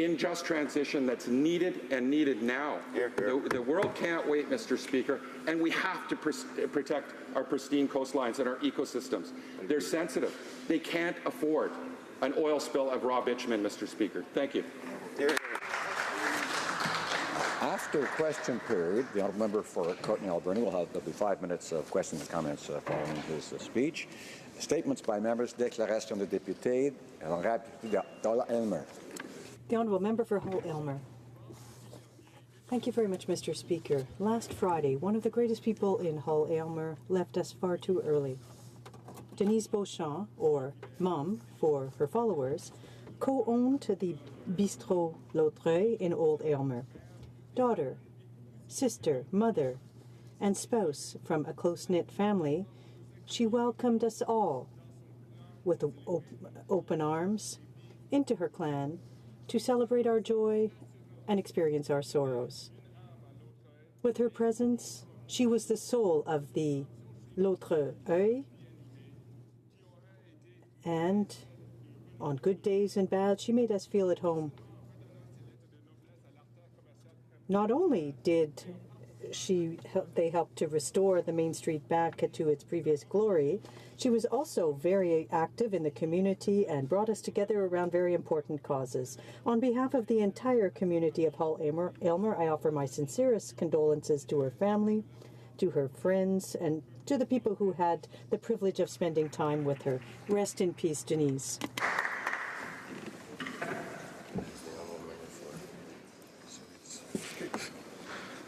in just transition that's needed and needed now. The world can't wait, Mr. Speaker, and we have to protect our pristine coastlines and our ecosystems. They're sensitive. They can't afford an oil spill of raw bitumen, Mr. Speaker. Thank you. After question period, the honourable member for Courtenay-Alberni there'll be 5 minutes of questions and comments following his speech. Statements by members, déclaration de député, Elmer. The honourable member for Hull-Aylmer. Thank you very much, Mr. Speaker. Last Friday, one of the greatest people in Hull-Aylmer left us far too early. Denise Beauchamp, or Mom for her followers, co-owned the Bistrot L'Autreuil in Old Aylmer. Daughter, sister, mother, and spouse from a close-knit family, she welcomed us all with open arms into her clan to celebrate our joy and experience our sorrows. With her presence, she was the soul of the L'Autreuil, and on good days and bad, she made us feel at home. Not only did they helped to restore the Main Street back to its previous glory, she was also very active in the community and brought us together around very important causes. On behalf of the entire community of Hull-Aylmer, I offer my sincerest condolences to her family, to her friends, and to the people who had the privilege of spending time with her. Rest in peace, Denise.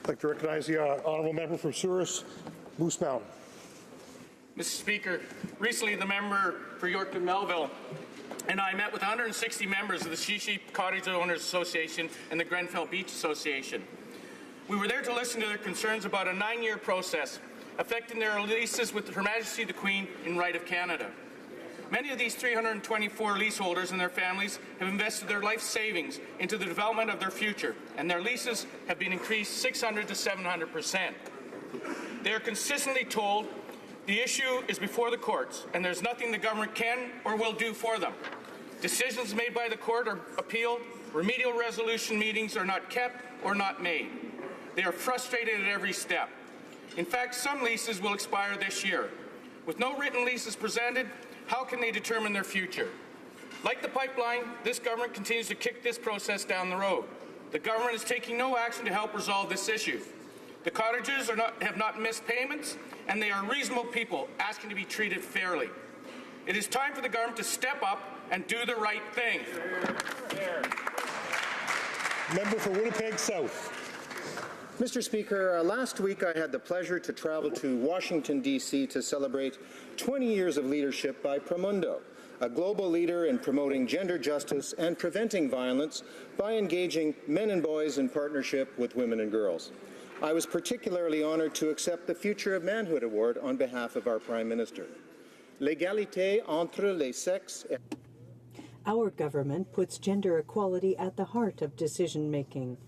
I'd like to recognize the honourable member from Souris, Moose Mountain. Mr. Speaker, recently the member for Yorkton Melville and I met with 160 members of the She-Sheep Cottage Owners Association and the Grenfell Beach Association. We were there to listen to their concerns about a 9-year process affecting their leases with Her Majesty the Queen in Right of Canada. Many of these 324 leaseholders and their families have invested their life savings into the development of their future, and their leases have been increased 600 to 700%. They are consistently told the issue is before the courts, and there's nothing the government can or will do for them. Decisions made by the court are appealed, remedial resolution meetings are not kept or not made. They are frustrated at every step. In fact, some leases will expire this year. With no written leases presented, how can they determine their future? Like the pipeline, this government continues to kick this process down the road. The government is taking no action to help resolve this issue. The cottages have not missed payments, and they are reasonable people asking to be treated fairly. It is time for the government to step up and do the right thing. Member for Winnipeg South. Mr. Speaker, last week I had the pleasure to travel to Washington, D.C. to celebrate 20 years of leadership by Promundo, a global leader in promoting gender justice and preventing violence by engaging men and boys in partnership with women and girls. I was particularly honored to accept the Future of Manhood Award on behalf of our Prime Minister. L'égalité entre les sexes. Our government puts gender equality at the heart of decision-making,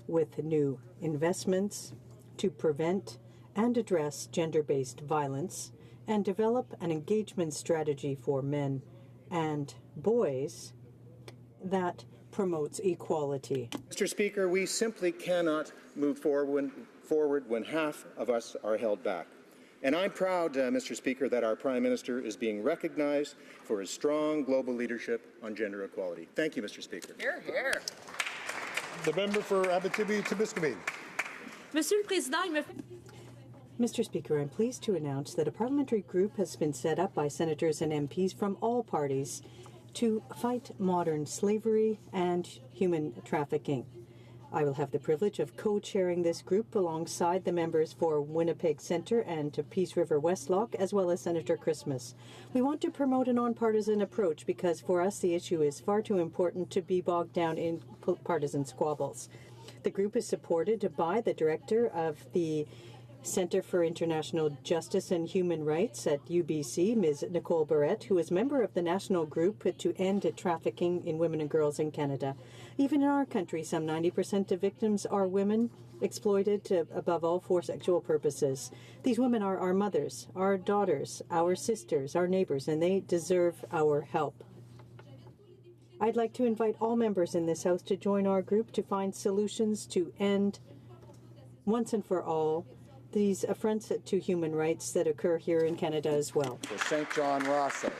with new investments to prevent and address gender-based violence and develop an engagement strategy for men and boys that promotes equality. Mr. Speaker, we simply cannot move forward when half of us are held back. And I'm proud, Mr. Speaker, that our Prime Minister is being recognized for his strong global leadership on gender equality. Thank you, Mr. Speaker. Hear, hear. The member for Abitibi-Témiscamingue. Monsieur le Président, Mr. Speaker, I'm pleased to announce that a parliamentary group has been set up by senators and MPs from all parties to fight modern slavery and human trafficking. I will have the privilege of co-chairing this group alongside the members for Winnipeg Centre and to Peace River Westlock, as well as Senator Christmas. We want to promote a nonpartisan approach because for us the issue is far too important to be bogged down in partisan squabbles. The group is supported by the director of the Centre for International Justice and Human Rights at UBC, Ms. Nicole Barrett, who is member of the National Group to End Trafficking in Women and Girls in Canada. Even in our country, some 90% of victims are women exploited above all for sexual purposes. These women are our mothers, our daughters, our sisters, our neighbors, and they deserve our help. I'd like to invite all members in this House to join our group to find solutions to end, once and for all, these affronts to human rights that occur here in Canada as well. For St. John Rothsay.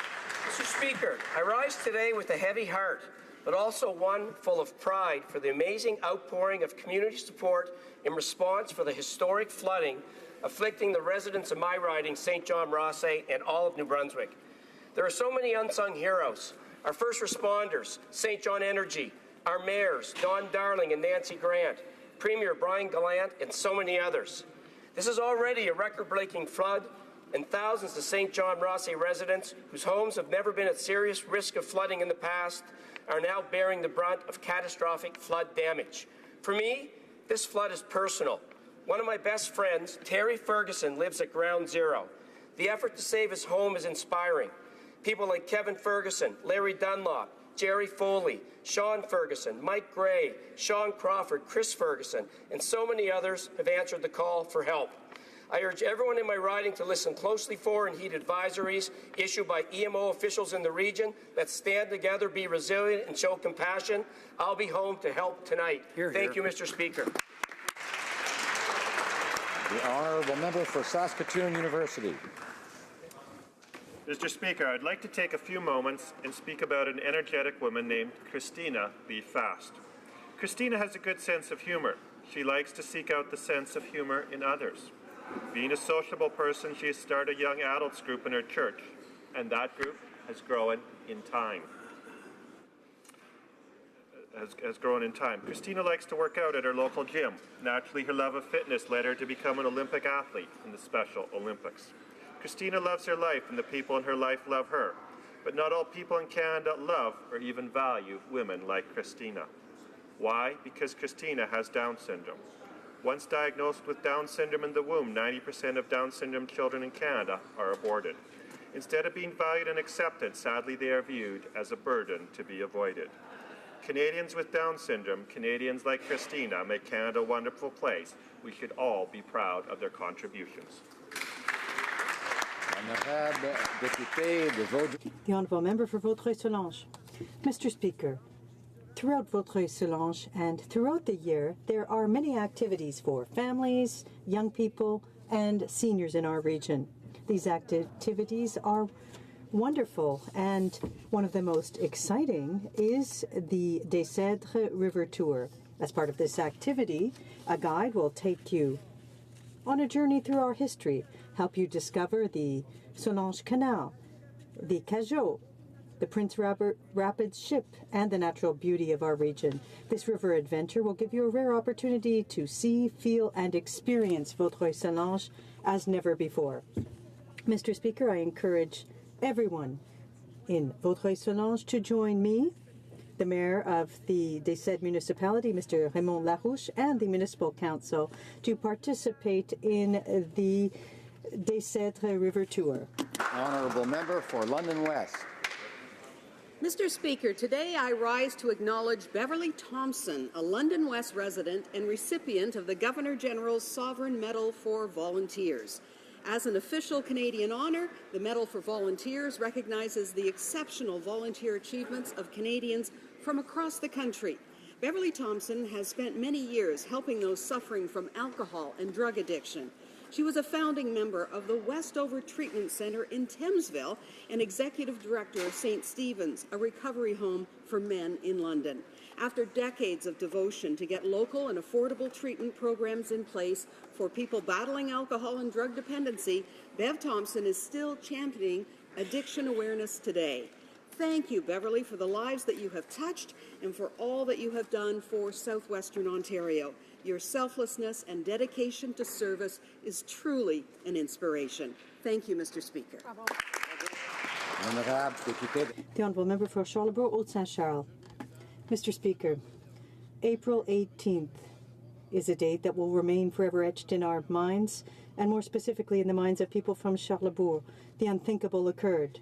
Mr. Speaker, I rise today with a heavy heart, but also one full of pride for the amazing outpouring of community support in response for the historic flooding afflicting the residents of my riding, St. John Rothsay, and all of New Brunswick. There are so many unsung heroes. Our first responders, St. John Energy, our mayors, Don Darling and Nancy Grant, Premier Brian Gallant, and so many others. This is already a record-breaking flood, and thousands of St. John Rothsay residents whose homes have never been at serious risk of flooding in the past are now bearing the brunt of catastrophic flood damage. For me, this flood is personal. One of my best friends, Terry Ferguson, lives at Ground Zero. The effort to save his home is inspiring. People like Kevin Ferguson, Larry Dunlop, Jerry Foley, Sean Ferguson, Mike Gray, Sean Crawford, Chris Ferguson, and so many others have answered the call for help. I urge everyone in my riding to listen closely for and heed advisories issued by EMO officials in the region. Let's stand together, be resilient, and show compassion. I'll be home to help tonight. Thank you, Mr. Speaker. The honourable member for Saskatoon University. Mr. Speaker, I'd like to take a few moments and speak about an energetic woman named Christina B. Fast. Christina has a good sense of humor. She likes to seek out the sense of humor in others. Being a sociable person, she has started a young adults group in her church, and that group has grown in time. Christina likes to work out at her local gym. Naturally, her love of fitness led her to become an Olympic athlete in the Special Olympics. Christina loves her life, and the people in her life love her. But not all people in Canada love or even value women like Christina. Why? Because Christina has Down syndrome. Once diagnosed with Down syndrome in the womb, 90% of Down syndrome children in Canada are aborted. Instead of being valued and accepted, sadly they are viewed as a burden to be avoided. Canadians with Down syndrome, Canadians like Christina, make Canada a wonderful place. We should all be proud of their contributions. The Honourable Member for Vaudreuil-Soulanges. Mr. Speaker, throughout Vaudreuil-Soulanges and throughout the year, there are many activities for families, young people, and seniors in our region. These activities are wonderful, and one of the most exciting is the Des Cèdres River Tour. As part of this activity, a guide will take you on a journey through our history, help you discover the Soulanges Canal, the Cajot, the Prince Rapids ship, and the natural beauty of our region. This river adventure will give you a rare opportunity to see, feel, and experience Vaudreuil-Soulanges as never before. Mr. Speaker, I encourage everyone in Vaudreuil-Soulanges to join me, the Mayor of the Des Cèdres municipality, Mr. Raymond Larouche, and the Municipal Council to participate in the Des Cèdres River Tour. Honourable Member for London West. Mr. Speaker, today I rise to acknowledge Beverly Thompson, a London West resident and recipient of the Governor-General's Sovereign Medal for Volunteers. As an official Canadian honour, the Medal for Volunteers recognizes the exceptional volunteer achievements of Canadians from across the country. Beverly Thompson has spent many years helping those suffering from alcohol and drug addiction. She was a founding member of the Westover Treatment Centre in Thamesville and executive director of St. Stephen's, a recovery home for men in London. After decades of devotion to get local and affordable treatment programs in place for people battling alcohol and drug dependency, Bev Thompson is still championing addiction awareness today. Thank you, Beverly, for the lives that you have touched and for all that you have done for Southwestern Ontario. Your selflessness and dedication to service is truly an inspiration. Thank you, Mr. Speaker. The Honourable Member for Charlebourg-Haute-Saint-Charles. Mr. Speaker, April 18th is a date that will remain forever etched in our minds, and more specifically in the minds of people from Charlebourg. The unthinkable occurred.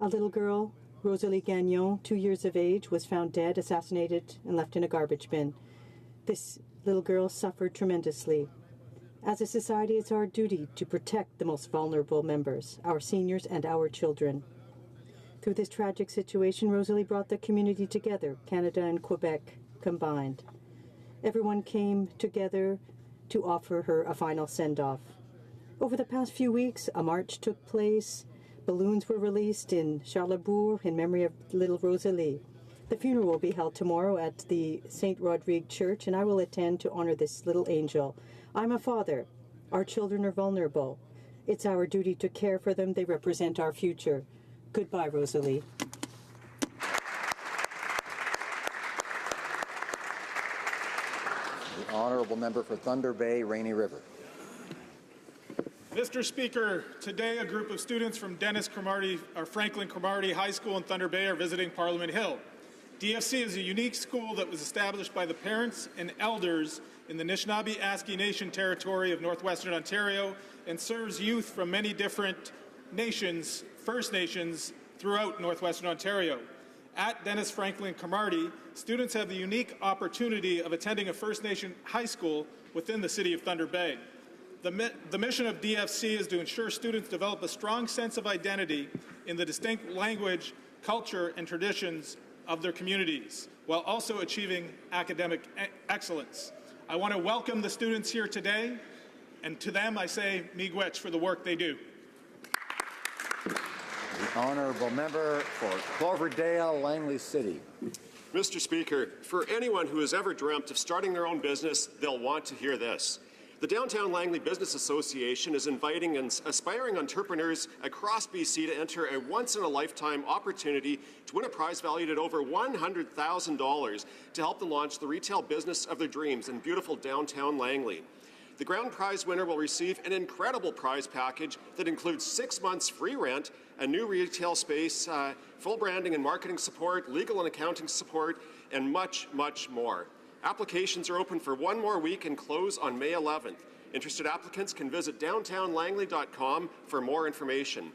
A little girl, Rosalie Gagnon, 2 years of age, was found dead, assassinated, and left in a garbage bin. This little girl suffered tremendously. As a society, it's our duty to protect the most vulnerable members, our seniors and our children. Through this tragic situation, Rosalie brought the community together, Canada and Quebec combined. Everyone came together to offer her a final send-off. Over the past few weeks, a march took place. Balloons were released in Charlesbourg in memory of little Rosalie. The funeral will be held tomorrow at the St. Rodrigue Church, and I will attend to honor this little angel. I'm a father. Our children are vulnerable. It's our duty to care for them. They represent our future. Goodbye, Rosalie. The honourable member for Thunder Bay, Rainy River. Mr. Speaker, today a group of students from Franklin Cromarty High School in Thunder Bay are visiting Parliament Hill. DFC is a unique school that was established by the parents and elders in the Anishinaabe-Aski Nation territory of northwestern Ontario and serves youth from many different nations, First Nations, throughout northwestern Ontario. At Dennis Franklin Cromarty, students have the unique opportunity of attending a First Nation high school within the city of Thunder Bay. The mission of DFC is to ensure students develop a strong sense of identity in the distinct language, culture, and traditions of their communities, while also achieving academic excellence. I want to welcome the students here today, and to them I say miigwech for the work they do. The honourable member for Cloverdale, Langley City. Mr. Speaker, for anyone who has ever dreamt of starting their own business, they'll want to hear this. The Downtown Langley Business Association is inviting aspiring entrepreneurs across BC to enter a once-in-a-lifetime opportunity to win a prize valued at over $100,000 to help them launch the retail business of their dreams in beautiful downtown Langley. The grand prize winner will receive an incredible prize package that includes 6 months free rent, a new retail space, full branding and marketing support, legal and accounting support, and much, much more. Applications are open for one more week and close on May 11th. Interested applicants can visit downtownlangley.com for more information.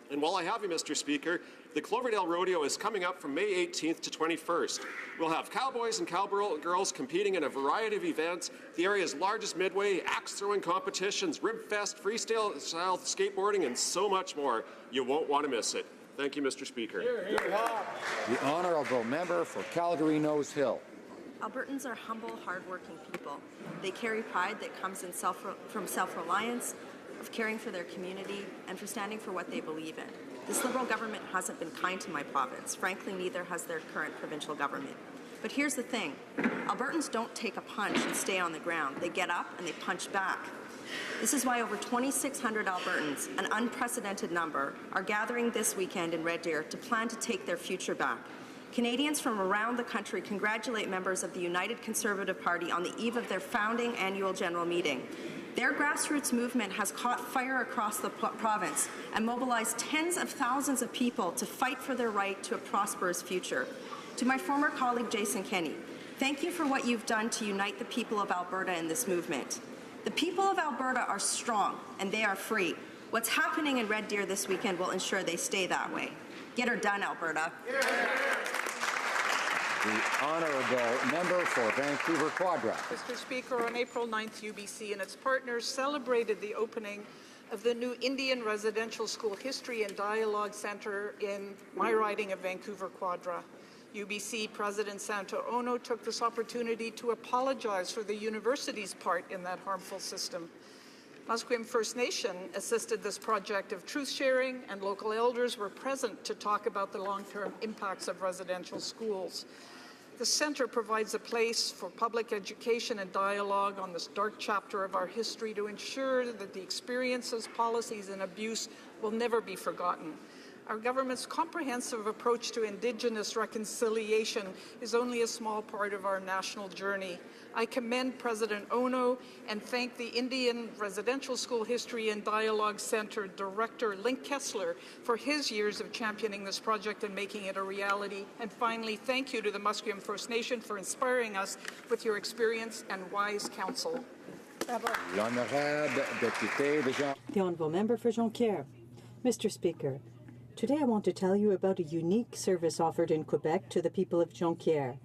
And while I have you, Mr. Speaker, the Cloverdale Rodeo is coming up from May 18th to 21st. We'll have cowboys and cowgirls competing in a variety of events, the area's largest midway, axe-throwing competitions, rib fest, freestyle skateboarding, and so much more. You won't want to miss it. Thank you, Mr. Speaker. The honourable member for Calgary Nose Hill. Albertans are humble, hardworking people. They carry pride that comes from self-reliance, of caring for their community, and for standing for what they believe in. This Liberal government hasn't been kind to my province. Frankly, neither has their current provincial government. But here's the thing. Albertans don't take a punch and stay on the ground. They get up and they punch back. This is why over 2,600 Albertans, an unprecedented number, are gathering this weekend in Red Deer to plan to take their future back. Canadians from around the country congratulate members of the United Conservative Party on the eve of their founding annual general meeting. Their grassroots movement has caught fire across the province and mobilized tens of thousands of people to fight for their right to a prosperous future. To my former colleague Jason Kenney, thank you for what you've done to unite the people of Alberta in this movement. The people of Alberta are strong and they are free. What's happening in Red Deer this weekend will ensure they stay that way. Get her done, Alberta. The honourable member for Vancouver Quadra. Mr. Speaker, on April 9th, UBC and its partners celebrated the opening of the new Indian Residential School History and Dialogue Centre in my riding of Vancouver Quadra. UBC President Santo Ono took this opportunity to apologize for the university's part in that harmful system. Musqueam First Nation assisted this project of truth-sharing, and local elders were present to talk about the long-term impacts of residential schools. The centre provides a place for public education and dialogue on this dark chapter of our history to ensure that the experiences, policies, and abuse will never be forgotten. Our government's comprehensive approach to Indigenous reconciliation is only a small part of our national journey. I commend President Ono and thank the Indian Residential School History and Dialogue Centre Director Link Kessler for his years of championing this project and making it a reality. And finally, thank you to the Musqueam First Nation for inspiring us with your experience and wise counsel. The Honourable Member for Jonquière. Mr. Speaker, today I want to tell you about a unique service offered in Quebec to the people of Jonquière.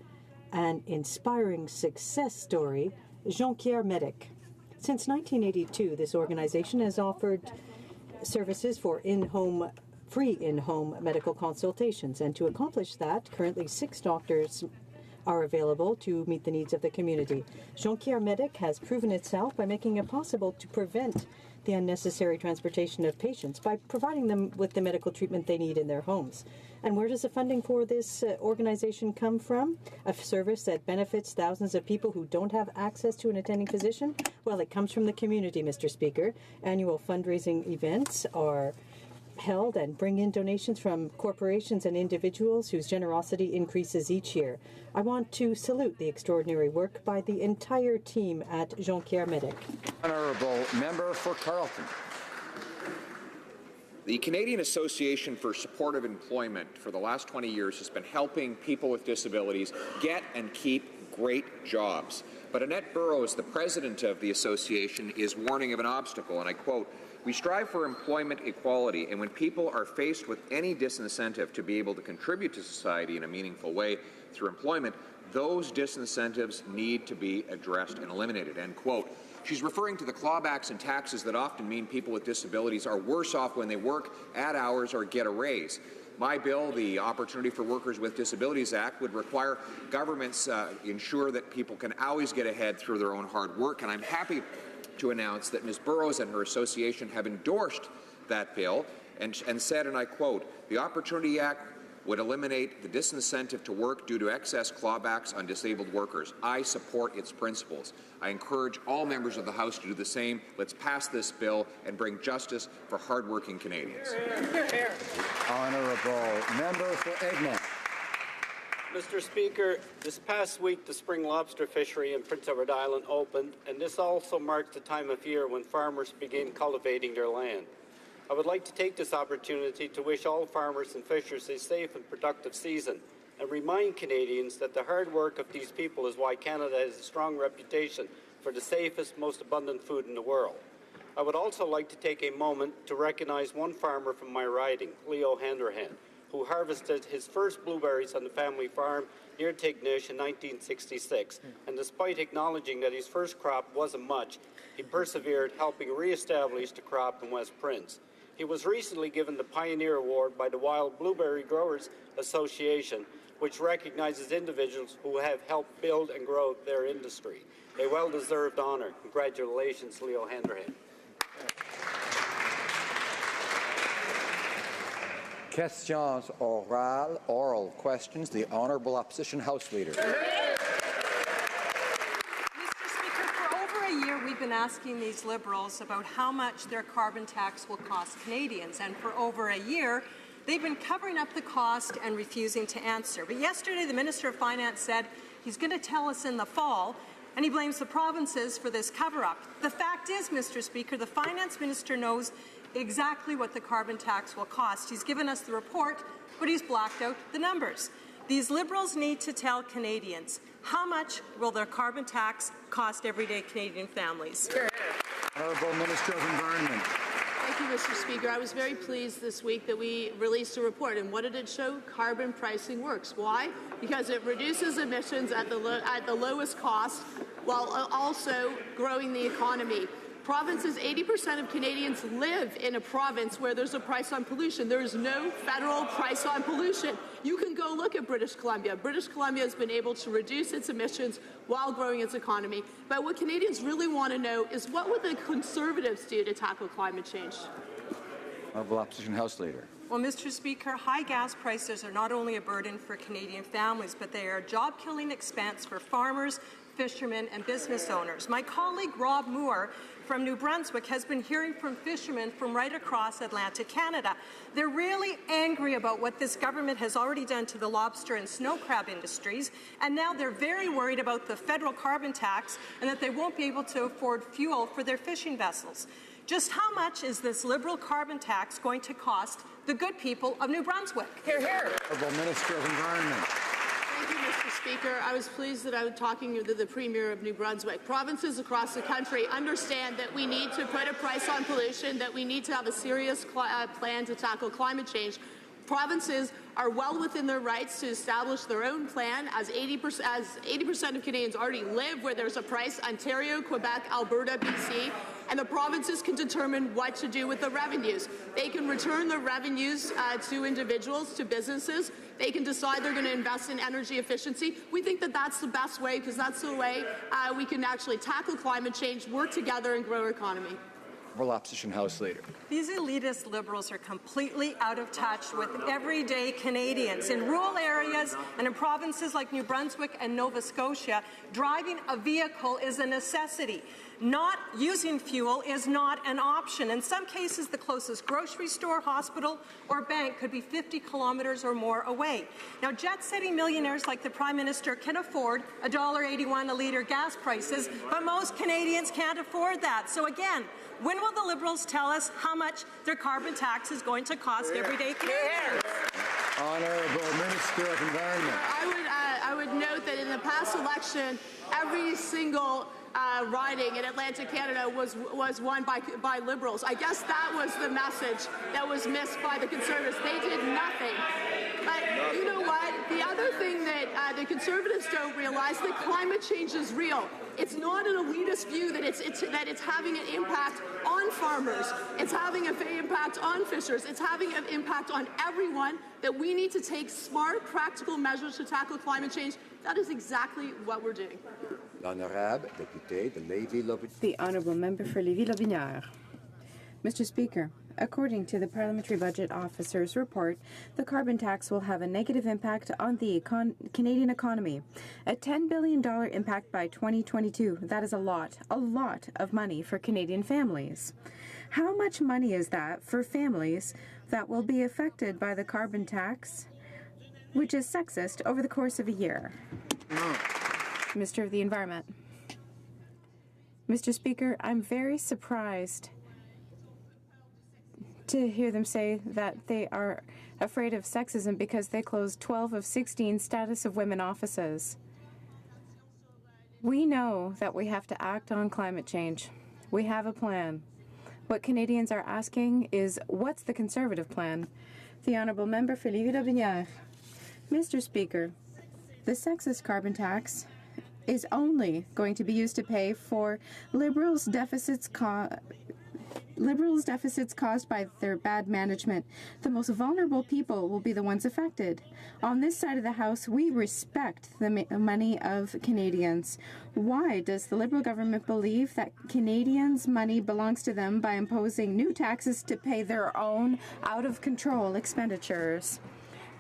An inspiring success story, Jonquière Medic. Since 1982, this organization has offered services for in-home free in-home medical consultations. And to accomplish that, currently 6 doctors are available to meet the needs of the community. HoC Medic has proven itself by making it possible to prevent the unnecessary transportation of patients by providing them with the medical treatment they need in their homes. And where does the funding for this organization come from? A service that benefits thousands of people who don't have access to an attending physician? Well, it comes from the community, Mr. Speaker. Annual fundraising events are held and bring in donations from corporations and individuals whose generosity increases each year. I want to salute the extraordinary work by the entire team at HoC Medic. Honourable Member for Carleton. The Canadian Association for Supportive Employment for the last 20 years has been helping people with disabilities get and keep great jobs. But Annette Burrows, the president of the association, is warning of an obstacle, and I quote, "We strive for employment equality, and when people are faced with any disincentive to be able to contribute to society in a meaningful way through employment, those disincentives need to be addressed and eliminated," end quote. She's referring to the clawbacks and taxes that often mean people with disabilities are worse off when they work, add hours, or get a raise. My bill, the Opportunity for Workers with Disabilities Act, would require governments ensure that people can always get ahead through their own hard work, and I'm happy to announce that Ms. Burrows and her association have endorsed that bill and said, and I quote, "The Opportunity Act would eliminate the disincentive to work due to excess clawbacks on disabled workers. I support its principles. I encourage all members of the House to do the same. Let's pass this bill and bring justice for hardworking Canadians." Honourable Member for Egmont. Mr. Speaker, this past week the spring lobster fishery in Prince Edward Island opened, and this also marks the time of year when farmers begin cultivating their land. I would like to take this opportunity to wish all farmers and fishers a safe and productive season and remind Canadians that the hard work of these people is why Canada has a strong reputation for the safest, most abundant food in the world. I would also like to take a moment to recognize one farmer from my riding, Leo Handerhan, who harvested his first blueberries on the family farm near Tignish in 1966. And despite acknowledging that his first crop wasn't much, he persevered, helping re-establish the crop in West Prince. He was recently given the Pioneer Award by the Wild Blueberry Growers Association, which recognizes individuals who have helped build and grow their industry. A well-deserved honor. Congratulations, Leo Handerhan. Questions orales, oral questions. The Honourable Opposition House Leader. We've been asking these Liberals about how much their carbon tax will cost Canadians, and for over a year they've been covering up the cost and refusing to answer. But yesterday the Minister of Finance said he's going to tell us in the fall, and he blames the provinces for this cover-up. The fact is, Mr. Speaker, the Finance Minister knows exactly what the carbon tax will cost. He's given us the report, but he's blacked out the numbers. These Liberals need to tell Canadians how much will their carbon tax cost everyday Canadian families. Honourable Minister of Environment. Thank you, Mr. Speaker. I was very pleased this week that we released a report, and what did it show? Carbon pricing works. Why? Because it reduces emissions at the lowest cost while also growing the economy. Provinces, 80% of Canadians live in a province where there's a price on pollution. There is no federal price on pollution. You can go look at British Columbia. British Columbia has been able to reduce its emissions while growing its economy. But what Canadians really want to know is what would the Conservatives do to tackle climate change? Honourable Opposition House Leader. Well, Mr. Speaker, high gas prices are not only a burden for Canadian families, but they are a job-killing expense for farmers, fishermen and business owners. My colleague Rob Moore from New Brunswick has been hearing from fishermen from right across Atlantic Canada. They're really angry about what this government has already done to the lobster and snow crab industries, and now they're very worried about the federal carbon tax and that they won't be able to afford fuel for their fishing vessels. Just how much is this Liberal carbon tax going to cost the good people of New Brunswick? Hear, hear. Honourable Minister of Environment. Thank you, Mr. Speaker. I was pleased that I was talking to the Premier of New Brunswick. Provinces across the country understand that we need to put a price on pollution, that we need to have a serious plan to tackle climate change. Provinces are well within their rights to establish their own plan, as 80% of Canadians already live where there's a price. Ontario, Quebec, Alberta, BC. and the provinces can determine what to do with the revenues. They can return the revenues to individuals, to businesses. They can decide they're going to invest in energy efficiency. We think that that's the best way, because that's the way we can actually tackle climate change, work together, and grow our economy. Opposition House Leader. These elitist Liberals are completely out of touch with everyday Canadians. In rural areas and in provinces like New Brunswick and Nova Scotia, driving a vehicle is a necessity. Not using fuel is not an option. In some cases, the closest grocery store, hospital, or bank could be 50 kilometres or more away. Now, jet-setting millionaires like the Prime Minister can afford $1.81 a litre gas prices, but most Canadians can't afford that. So again, when will the Liberals tell us how much their carbon tax is going to cost everyday Canadians? Honourable Minister of Environment. I would note that in the past election, every single riding in Atlantic Canada was won by Liberals. I guess that was the message that was missed by the Conservatives. They did nothing. But you know what? The other thing that the Conservatives don't realize, that climate change is real. It's not an elitist view that it's having an impact on farmers. It's having an impact on fishers. It's having an impact on everyone, that we need to take smart, practical measures to tackle climate change. That is exactly what we're doing. L'honorable député de Lévis-Lobinière. The Honourable Member for Lévis-Lobinière. Mr. Speaker, according to the Parliamentary Budget Officer's report, the carbon tax will have a negative impact on the Canadian economy. A $10 billion impact by 2022. That is a lot of money for Canadian families. How much money is that for families that will be affected by the carbon tax, which is sexist, over the course of a year? Minister of the Environment. Mr. Speaker, I'm very surprised to hear them say that they are afraid of sexism because they closed 12 of 16 status of women offices. We know that we have to act on climate change. We have a plan. What Canadians are asking is, what's the Conservative plan? The Honourable Member for Lévis-Lobinière. Mr. Speaker, the sexist carbon tax is only going to be used to pay for Liberals' deficits caused by their bad management. The most vulnerable people will be the ones affected. On this side of the House, we respect the money of Canadians. Why does the Liberal government believe that Canadians' money belongs to them by imposing new taxes to pay their own out-of-control expenditures?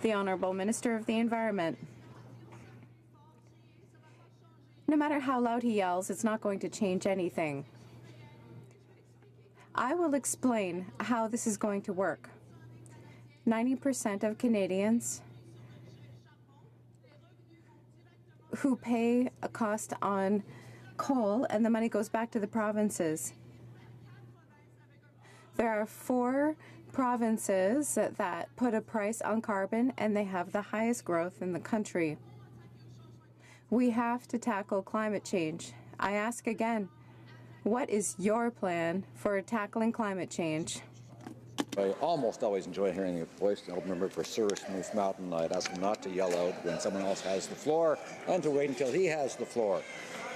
The Honourable Minister of the Environment. No matter how loud he yells, it's not going to change anything. I will explain how this is going to work. 90% of Canadians who pay a cost on coal, and the money goes back to the provinces. There are 4 provinces that put a price on carbon, and they have the highest growth in the country. We have to tackle climate change. I ask again, what is your plan for tackling climate change? I almost always enjoy hearing your voice. The Honourable Member for Souris Moose Mountain. I'd ask him not to yell out when someone else has the floor and to wait until he has the floor.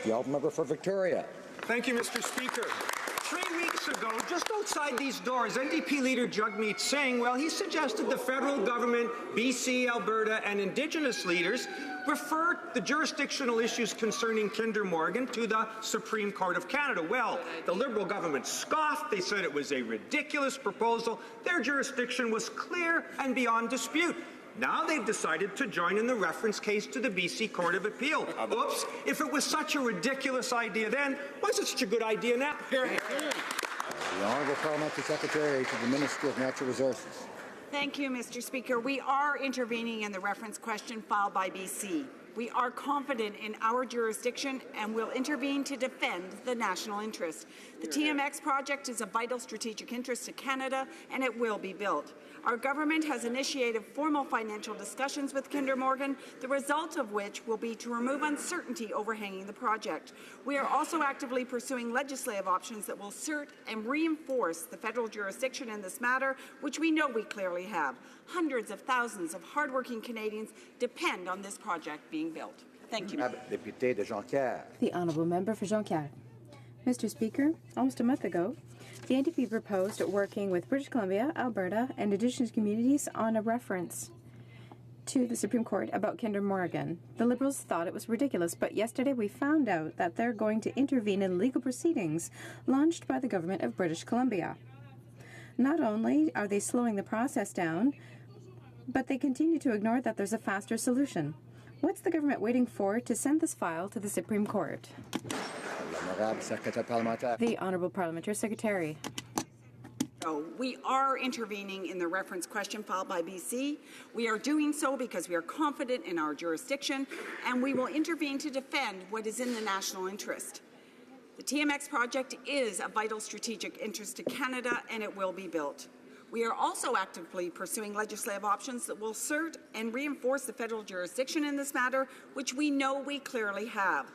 The Honourable Member for Victoria. Thank you, Mr. Speaker. 3 weeks ago, just outside these doors, NDP leader Jagmeet Singh, well, he suggested the federal government, BC, Alberta, and Indigenous leaders refer the jurisdictional issues concerning Kinder Morgan to the Supreme Court of Canada. Well, the Liberal government scoffed. They said it was a ridiculous proposal. Their jurisdiction was clear and beyond dispute. Now they've decided to join in the reference case to the BC Court of Appeal. Oops, if it was such a ridiculous idea then, why is it such a good idea now? The Honourable Parliamentary Secretary to the Minister of Natural Resources. Thank you, Mr. Speaker. We are intervening in the reference question filed by BC. We are confident in our jurisdiction and will intervene to defend the national interest. The TMX project is of vital strategic interest to Canada, and it will be built. Our government has initiated formal financial discussions with Kinder Morgan, the result of which will be to remove uncertainty overhanging the project. We are also actively pursuing legislative options that will assert and reinforce the federal jurisdiction in this matter, which we know we clearly have. Hundreds of thousands of hardworking Canadians depend on this project being built. Thank you. Député de Jonquière. The Honourable Member for Jonquière. Mr. Speaker, almost a month ago, the NDP proposed working with British Columbia, Alberta, and Indigenous communities on a reference to the Supreme Court about Kinder Morgan. The Liberals thought it was ridiculous, but yesterday we found out that they're going to intervene in legal proceedings launched by the government of British Columbia. Not only are they slowing the process down, but they continue to ignore that there's a faster solution. What's the government waiting for to send this file to the Supreme Court? The Honourable Parliamentary Secretary. We are intervening in the reference question filed by BC. We are doing so because we are confident in our jurisdiction, and we will intervene to defend what is in the national interest. The TMX project is a vital strategic interest to Canada, and it will be built. We are also actively pursuing legislative options that will assert and reinforce the federal jurisdiction in this matter, which we know we clearly have.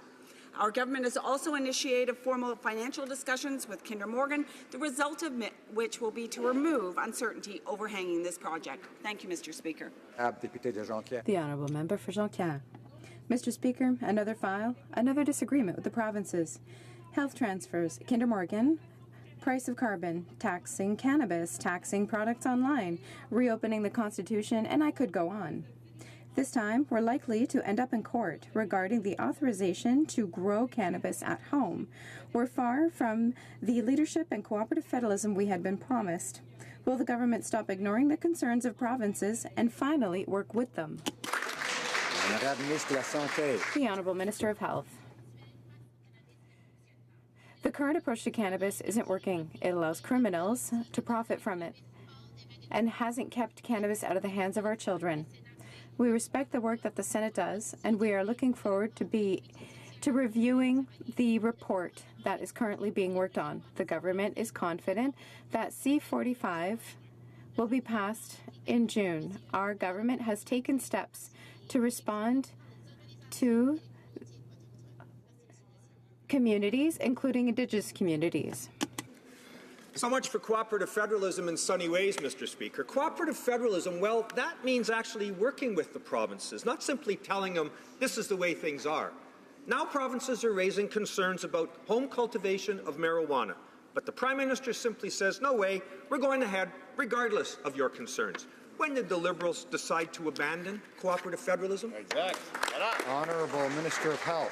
Our government has also initiated formal financial discussions with Kinder Morgan, the result of which will be to remove uncertainty overhanging this project. Thank you, Mr. Speaker. The Honourable Member for Jonquière. Mr. Speaker, another file, another disagreement with the provinces. Health transfers, Kinder Morgan, price of carbon, taxing cannabis, taxing products online, reopening the Constitution, and I could go on. This time, we're likely to end up in court regarding the authorization to grow cannabis at home. We're far from the leadership and cooperative federalism we had been promised. Will the government stop ignoring the concerns of provinces and finally work with them? The Honourable Minister of Health. The current approach to cannabis isn't working. It allows criminals to profit from it and hasn't kept cannabis out of the hands of our children. We respect the work that the Senate does, and we are looking forward to reviewing the report that is currently being worked on. The government is confident that C-45 will be passed in June. Our government has taken steps to respond to communities, including Indigenous communities. So much for cooperative federalism in sunny ways, Mr. Speaker. Cooperative federalism, well, that means actually working with the provinces, not simply telling them this is the way things are. Now provinces are raising concerns about home cultivation of marijuana, but the Prime Minister simply says, no way, we're going ahead regardless of your concerns. When did the Liberals decide to abandon cooperative federalism? Exactly. Honourable Minister of Health.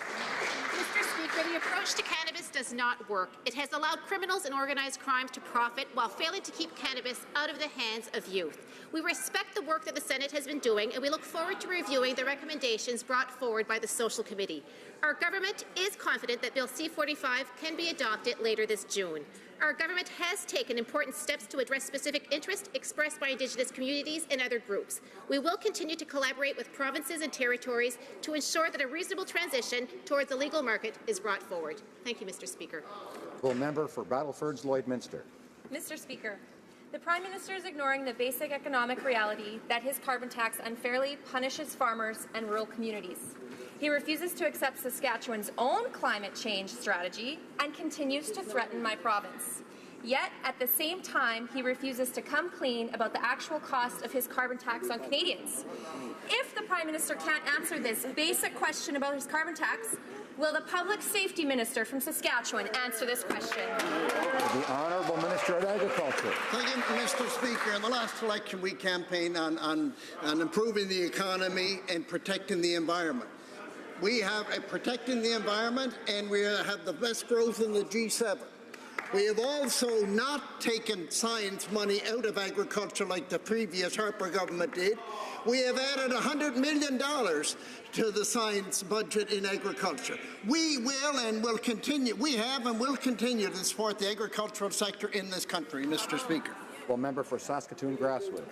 Mr. Speaker, the approach to cannabis does not work. It has allowed criminals and organized crime to profit while failing to keep cannabis out of the hands of youth. We respect the work that the Senate has been doing, and we look forward to reviewing the recommendations brought forward by the Social Committee. Our government is confident that Bill C-45 can be adopted later this June. Our government has taken important steps to address specific interests expressed by Indigenous communities and other groups. We will continue to collaborate with provinces and territories to ensure that a reasonable transition towards the legal market is brought forward. Thank you, Mr. Speaker. Member for Battleford's Lloydminster. Mr. Speaker, the Prime Minister is ignoring the basic economic reality that his carbon tax unfairly punishes farmers and rural communities. He refuses to accept Saskatchewan's own climate change strategy and continues to threaten my province. Yet, at the same time, he refuses to come clean about the actual cost of his carbon tax on Canadians. If the Prime Minister can't answer this basic question about his carbon tax, will the Public Safety Minister from Saskatchewan answer this question? The Honourable Minister of Agriculture. Thank you, Mr. Speaker. In the last election, we campaigned on improving the economy and protecting the environment. We have protecting the environment, and we have the best growth in the G7. We have also not taken science money out of agriculture like the previous Harper government did. We have added $100 million to the science budget in agriculture. We will and will continue, we have and will continue to support the agricultural sector in this country, Mr. Speaker. Member for Saskatoon Grasswood.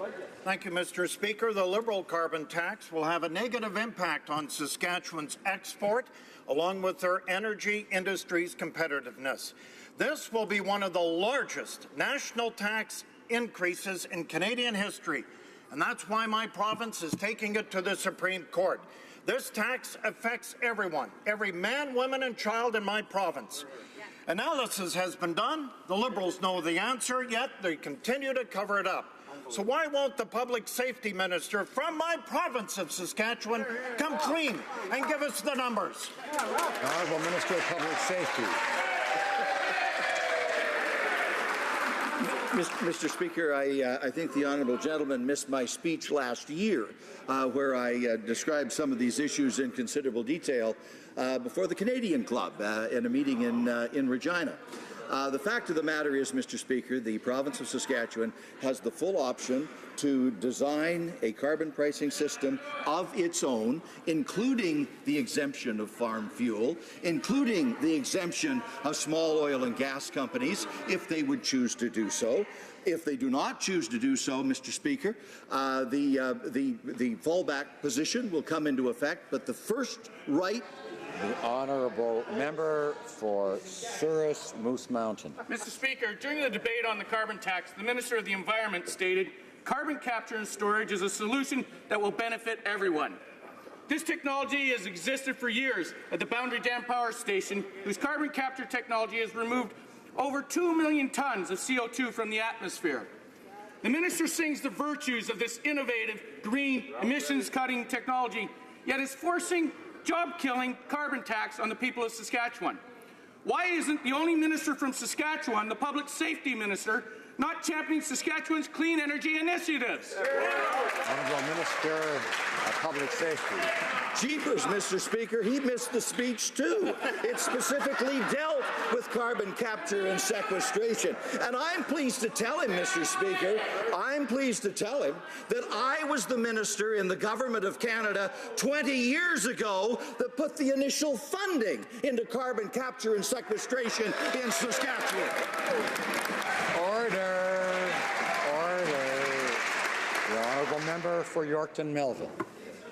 Thank you, Mr. Speaker. The Liberal carbon tax will have a negative impact on Saskatchewan's export, along with their energy industry's competitiveness. This will be one of the largest national tax increases in Canadian history, and that's why my province is taking it to the Supreme Court. This tax affects everyone, every man, woman, and child in my province. Analysis has been done. The Liberals know the answer, yet they continue to cover it up. So why won't the Public Safety Minister from my province of Saskatchewan come clean and give us the numbers? The Honourable Minister of Public Safety. Mr. Speaker, I think the honourable gentleman missed my speech last year where I described some of these issues in considerable detail before the Canadian Club in a meeting in Regina. The fact of the matter is, Mr. Speaker, the province of Saskatchewan has the full option to design a carbon pricing system of its own, including the exemption of farm fuel, including the exemption of small oil and gas companies, if they would choose to do so. If they do not choose to do so, Mr. Speaker, the fallback position will come into effect, but the first right. The honourable member for Souris Moose Mountain. Mr. Speaker, during the debate on the carbon tax, the Minister of the Environment stated, "Carbon capture and storage is a solution that will benefit everyone." This technology has existed for years at the Boundary Dam Power Station, whose carbon capture technology has removed over 2 million tons of CO2 from the atmosphere. The Minister sings the virtues of this innovative, green, emissions-cutting technology, yet is forcing job-killing carbon tax on the people of Saskatchewan. Why isn't the only minister from Saskatchewan, the public safety minister, not championing Saskatchewan's clean energy initiatives? Honourable Minister of Public Safety. Jeepers, Mr. Speaker, he missed the speech too. It specifically dealt with carbon capture and sequestration. And I'm pleased to tell him, Mr. Speaker, I'm pleased to tell him that I was the minister in the Government of Canada 20 years ago that put the initial funding into carbon capture and sequestration in Saskatchewan. Order. The honourable member for Yorkton Melville.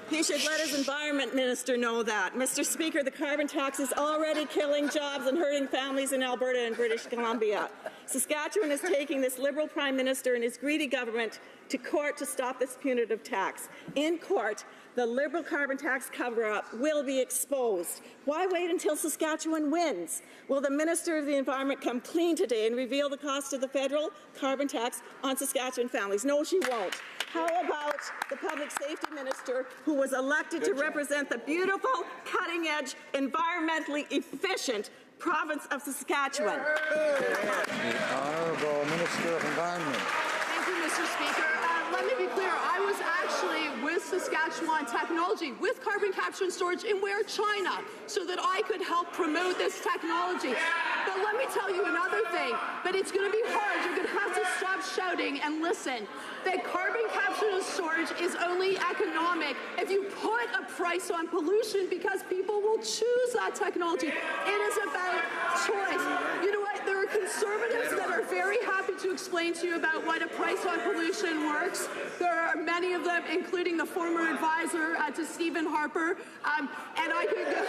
He should let his environment minister know that. Mr. Speaker, the carbon tax is already killing jobs and hurting families in Alberta and British Columbia. Saskatchewan is taking this Liberal Prime Minister and his greedy government to court to stop this punitive tax. In court, the Liberal carbon tax cover-up will be exposed. Why wait until Saskatchewan wins? Will the Minister of the Environment come clean today and reveal the cost of the federal carbon tax on Saskatchewan families? No, she won't. How about the Public Safety Minister, who was elected to represent the beautiful, cutting-edge, environmentally efficient province of Saskatchewan? The Honourable Minister of Environment. Thank you, Mr. Speaker. Let me be clear. I was actually with Saskatchewan Technology, with carbon capture and storage in China, so that I could help promote this technology. But let me tell you another thing, but it's going to be hard. You're going to have to stop shouting and listen. That carbon capture and storage is only economic if you put a price on pollution, because people will choose that technology. It is about choice. You know what? There are conservatives that are very happy to explain to you about what a price on pollution works. There are many of them, including the former advisor to Stephen Harper. And I could go,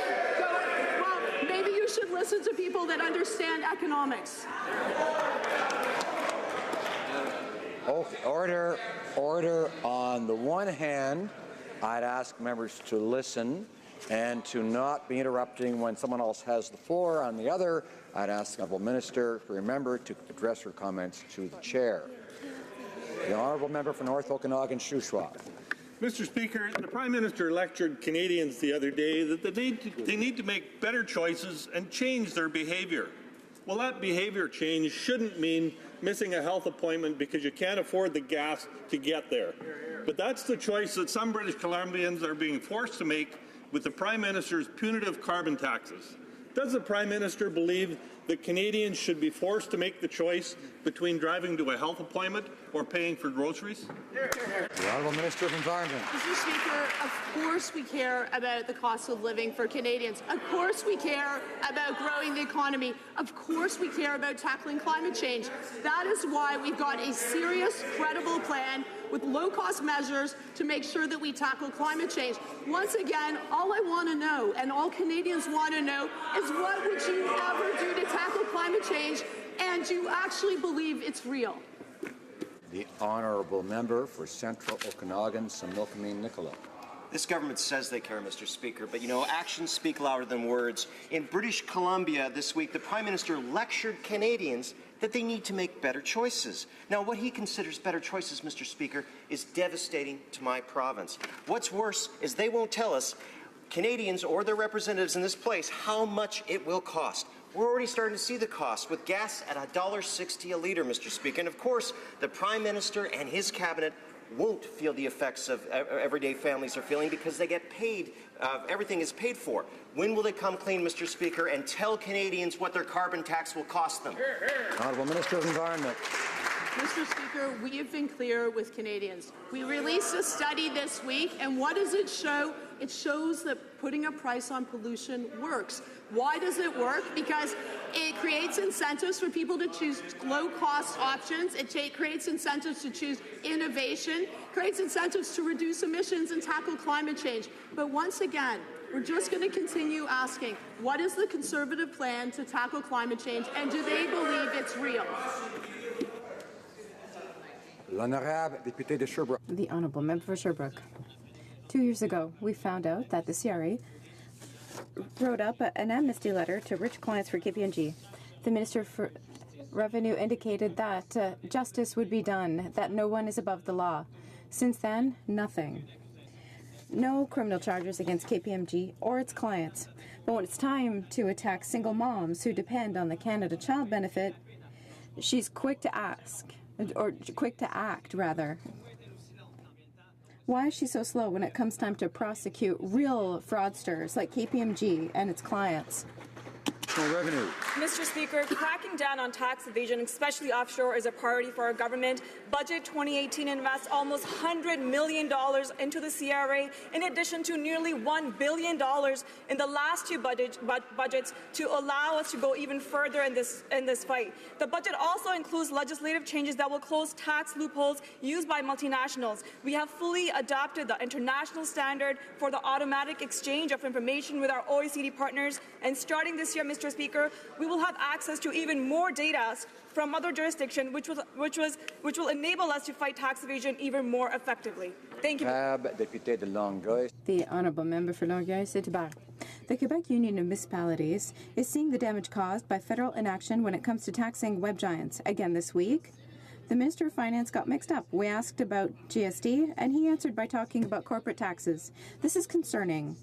well, maybe you should listen to people that understand economics. Order. On the one hand, I'd ask members to listen and to not be interrupting when someone else has the floor. On the other, I'd ask the Honourable Minister to remember to address her comments to the Chair. The Honourable Member for North Okanagan, Shuswap. Mr. Speaker, the Prime Minister lectured Canadians the other day that they need to make better choices and change their behaviour. Well, that behaviour change shouldn't mean missing a health appointment because you can't afford the gas to get there. But that's the choice that some British Columbians are being forced to make with the Prime Minister's punitive carbon taxes. Does the Prime Minister believe that Canadians should be forced to make the choice between driving to a health appointment or paying for groceries? The Honourable Minister of Environment. Mr. Speaker, of course we care about the cost of living for Canadians. Of course we care about growing the economy. Of course we care about tackling climate change. That is why we've got a serious, credible plan with low-cost measures to make sure that we tackle climate change. Once again, all I want to know, and all Canadians want to know, is what would you ever do to tackle climate change, and do you actually believe it's real? The Honourable Member for Central Okanagan, Similkameen Nicola. This government says they care, Mr. Speaker, but you know, actions speak louder than words. In British Columbia this week, the Prime Minister lectured Canadians that they need to make better choices. Now, what he considers better choices, Mr. Speaker, is devastating to my province. What's worse is they won't tell us, Canadians or their representatives in this place, how much it will cost. We're already starting to see the cost, with gas at $1.60 a litre, Mr. Speaker. And of course, the Prime Minister and his cabinet won't feel the effects of everyday families are feeling because they get paid, everything is paid for. When will they come clean, Mr. Speaker, and tell Canadians what their carbon tax will cost them? Honourable Minister of Environment. Mr. Speaker, we have been clear with Canadians. We released a study this week, and what does it show? It shows that putting a price on pollution works. Why does it work? Because it creates incentives for people to choose low-cost options. It creates incentives to choose innovation, creates incentives to reduce emissions and tackle climate change. But once again, we're just going to continue asking, what is the Conservative plan to tackle climate change, and do they believe it's real? L'honorable député de Sherbrooke. The Honourable Member for Sherbrooke. 2 years ago, we found out that the CRA wrote up an amnesty letter to rich clients for KPMG. The Minister for Revenue indicated that justice would be done, that no one is above the law. Since then, nothing. No criminal charges against KPMG or its clients. But when it's time to attack single moms who depend on the Canada Child Benefit, she's quick to act. Why is she so slow when it comes time to prosecute real fraudsters like KPMG and its clients? Revenue. Mr. Speaker, cracking down on tax evasion, especially offshore, is a priority for our government. Budget 2018 invests almost $100 million into the CRA, in addition to nearly $1 billion in the last two budgets to allow us to go even further in this fight. The budget also includes legislative changes that will close tax loopholes used by multinationals. We have fully adopted the international standard for the automatic exchange of information with our OECD partners, and starting this year, Mr. Speaker, we will have access to even more data from other jurisdictions, which will enable us to fight tax evasion even more effectively. Thank you. Député de Longueuil. The Honourable Member for Longueuil-Saint-Hubert. The Quebec Union of Municipalities is seeing the damage caused by federal inaction when it comes to taxing web giants. Again this week, the Minister of Finance got mixed up. We asked about GST, and he answered by talking about corporate taxes. This is concerning.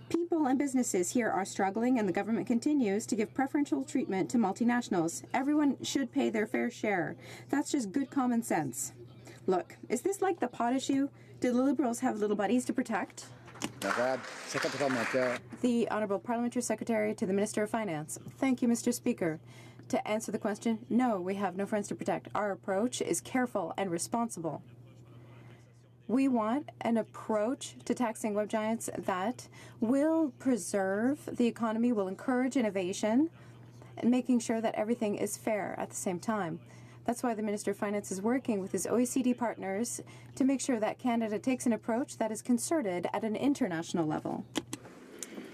People and businesses here are struggling, and the government continues to give preferential treatment to multinationals. Everyone should pay their fair share. That's just good common sense. Look, is this like the pot issue? Do the Liberals have little buddies to protect? The Honourable Parliamentary Secretary to the Minister of Finance. Thank you, Mr. Speaker. To answer the question, no, we have no friends to protect. Our approach is careful and responsible. We want an approach to taxing web giants that will preserve the economy, will encourage innovation, and making sure that everything is fair at the same time. That's why the Minister of Finance is working with his OECD partners to make sure that Canada takes an approach that is concerted at an international level.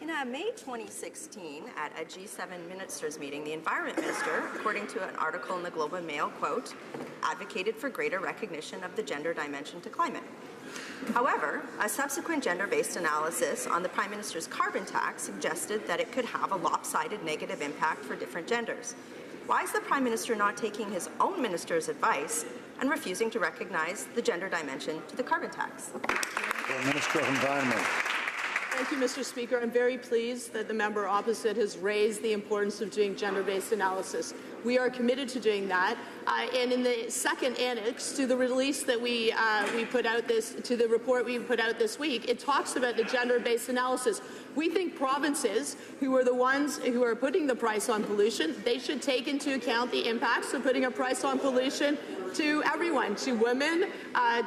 In May 2016, at a G7 ministers meeting, the Environment Minister, according to an article in the Globe and Mail, quote, advocated for greater recognition of the gender dimension to climate. However, a subsequent gender-based analysis on the Prime Minister's carbon tax suggested that it could have a lopsided negative impact for different genders. Why is the Prime Minister not taking his own minister's advice and refusing to recognize the gender dimension to the carbon tax? The Minister of Environment. Thank you, Mr. Speaker. I'm very pleased that the member opposite has raised the importance of doing gender-based analysis. We are committed to doing that. And in the second annex to the release that we put out to the report we put out this week, it talks about the gender-based analysis. We think provinces, who are the ones who are putting the price on pollution, they should take into account the impacts of putting a price on pollution to everyone, to women,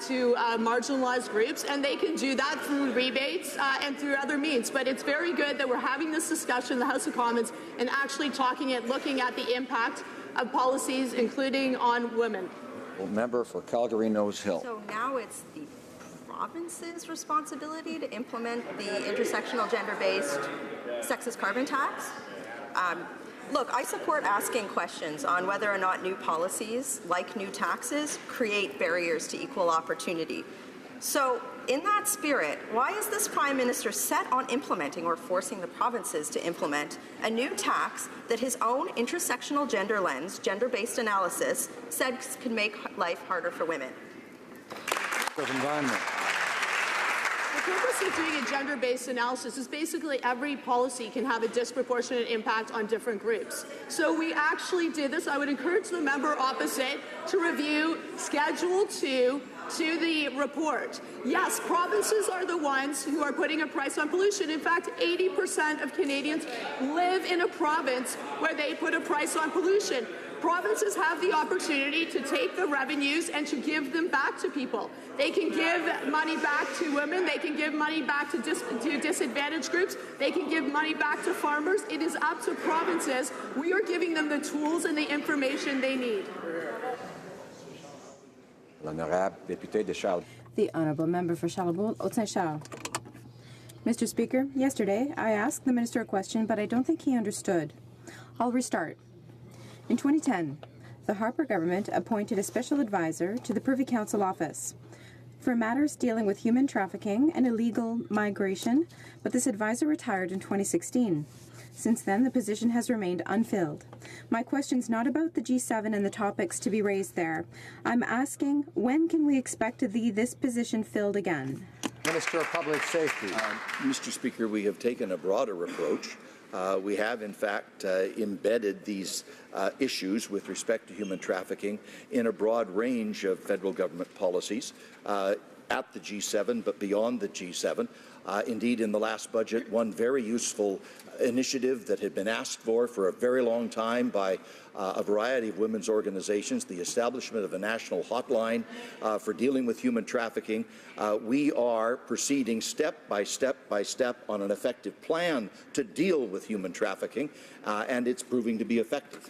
to marginalized groups, and they can do that through rebates and through other means. But it's very good that we're having this discussion in the House of Commons and actually looking at the impact of policies, including on women. Member for Calgary Nose Hill. So now it's the province's responsibility to implement the intersectional gender-based sexist carbon tax? Look, I support asking questions on whether or not new policies, like new taxes, create barriers to equal opportunity. So, in that spirit, why is this Prime Minister set on implementing or forcing the provinces to implement a new tax that his own intersectional gender lens, gender-based analysis, said could make life harder for women? Environment. purpose of doing a gender-based analysis is basically every policy can have a disproportionate impact on different groups. So we actually did this. I would encourage the member opposite to review Schedule 2 to the report. Yes, provinces are the ones who are putting a price on pollution. In fact, 80% of Canadians live in a province where they put a price on pollution. Provinces have the opportunity to take the revenues and to give them back to people. They can give money back to women. They can give money back to disadvantaged groups. They can give money back to farmers. It is up to provinces. We are giving them the tools and the information they need. L'honorable député de Charles. The Honourable Member for Charlebourg, Haute-Saint-Charles. Mr. Speaker, yesterday I asked the Minister a question, but I don't think he understood. I'll restart. In 2010, the Harper government appointed a special advisor to the Privy Council office for matters dealing with human trafficking and illegal migration, but this advisor retired in 2016. Since then, the position has remained unfilled. My question's not about the G7 and the topics to be raised there. I'm asking, when can we expect this position filled again? Minister of Public Safety. Mr. Speaker, we have taken a broader approach. We have, in fact, embedded these issues with respect to human trafficking in a broad range of federal government policies at the G7, but beyond the G7. Indeed, in the last budget, one very useful initiative that had been asked for a very long time by a variety of women's organizations, the establishment of a national hotline for dealing with human trafficking. We are proceeding step by step by step on an effective plan to deal with human trafficking, and it's proving to be effective.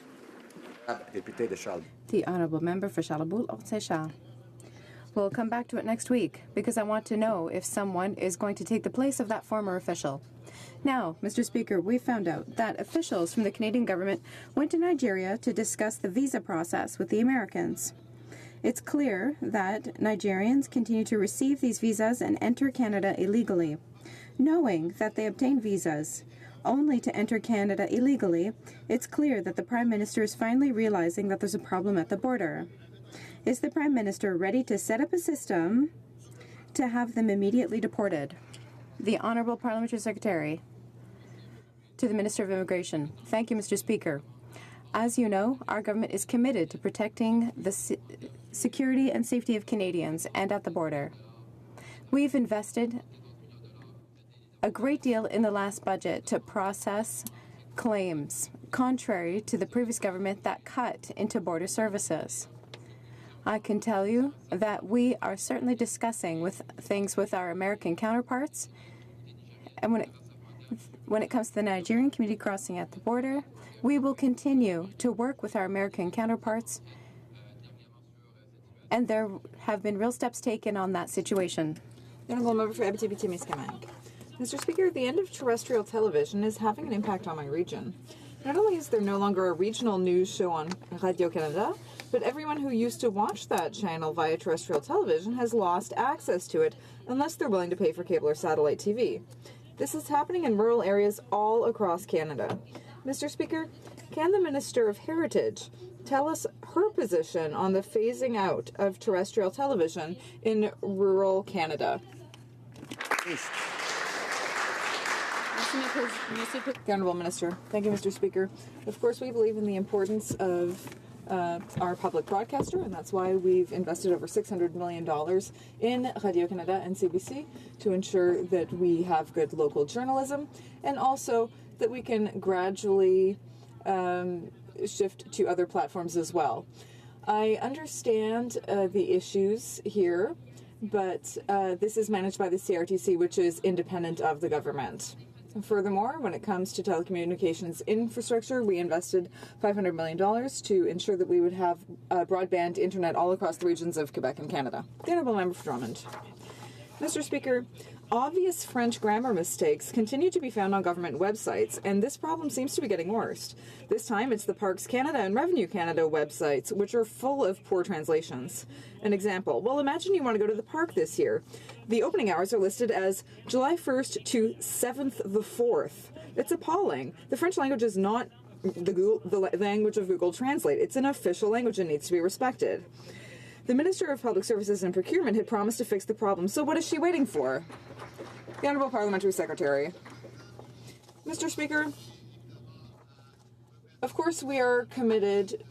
The Honourable Member for Charlebourg, Haute-Saint-Charles. We'll come back to it next week because I want to know if someone is going to take the place of that former official. Now, Mr. Speaker, we found out that officials from the Canadian government went to Nigeria to discuss the visa process with the Americans. It's clear that Nigerians continue to receive these visas and enter Canada illegally. Knowing that they obtain visas only to enter Canada illegally, it's clear that the Prime Minister is finally realizing that there's a problem at the border. Is the Prime Minister ready to set up a system to have them immediately deported? The Honourable Parliamentary Secretary. To the Minister of Immigration. Thank you, Mr. Speaker. As you know, our government is committed to protecting the security and safety of Canadians and at the border. We've invested a great deal in the last budget to process claims, contrary to the previous government that cut into border services. I can tell you that we are certainly discussing things with our American counterparts, and when it comes to the Nigerian community crossing at the border, we will continue to work with our American counterparts, and there have been real steps taken on that situation. The Honourable Member for Abitibi-Témiscamingue. Mr. Speaker, the end of terrestrial television is having an impact on my region. Not only is there no longer a regional news show on Radio-Canada, but everyone who used to watch that channel via terrestrial television has lost access to it unless they're willing to pay for cable or satellite TV. This is happening in rural areas all across Canada. Mr. Speaker, can the Minister of Heritage tell us her position on the phasing out of terrestrial television in rural Canada? The Honourable Minister. Thank you, Mr. Speaker. Of course, we believe in the importance of our public broadcaster, and that's why we've invested over $600 million in Radio-Canada and CBC to ensure that we have good local journalism and also that we can gradually shift to other platforms as well. I understand the issues here, but this is managed by the CRTC, which is independent of the government. Furthermore, when it comes to telecommunications infrastructure, we invested $500 million to ensure that we would have broadband internet all across the regions of Quebec and Canada. The Honourable Member for Drummond. Mr. Speaker, obvious French grammar mistakes continue to be found on government websites, and this problem seems to be getting worse. This time, it's the Parks Canada and Revenue Canada websites, which are full of poor translations. An example, well, imagine you want to go to the park this year. The opening hours are listed as July 1st to 7th the 4th. It's appalling. The French language is not the language of Google Translate. It's an official language and needs to be respected. The Minister of Public Services and Procurement had promised to fix the problem, so what is she waiting for? The Honourable Parliamentary Secretary. Mr. Speaker, of course we are committed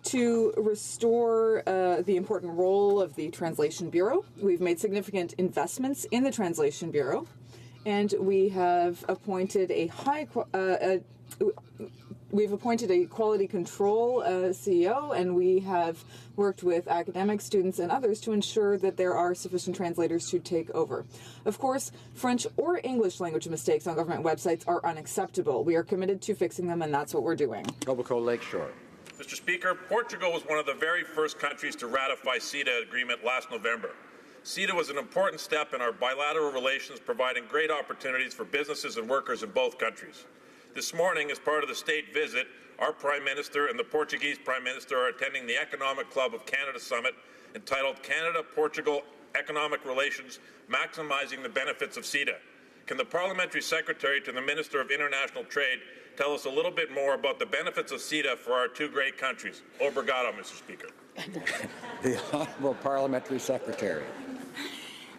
to restore the important role of the Translation Bureau. We've made significant investments in the Translation Bureau, and we have appointed a quality control CEO, and we have worked with academic students and others to ensure that there are sufficient translators to take over. Of course, French or English language mistakes on government websites are unacceptable. We are committed to fixing them, and that's what we're doing. Etobicoke Lakeshore. Mr. Speaker, Portugal was one of the very first countries to ratify CETA agreement last November. CETA was an important step in our bilateral relations, providing great opportunities for businesses and workers in both countries. This morning, as part of the state visit, our Prime Minister and the Portuguese Prime Minister are attending the Economic Club of Canada Summit entitled Canada-Portugal Economic Relations, Maximizing the Benefits of CETA. Can the Parliamentary Secretary to the Minister of International Trade tell us a little bit more about the benefits of CETA for our two great countries? Obrigado, Mr. Speaker. The Honourable Parliamentary Secretary.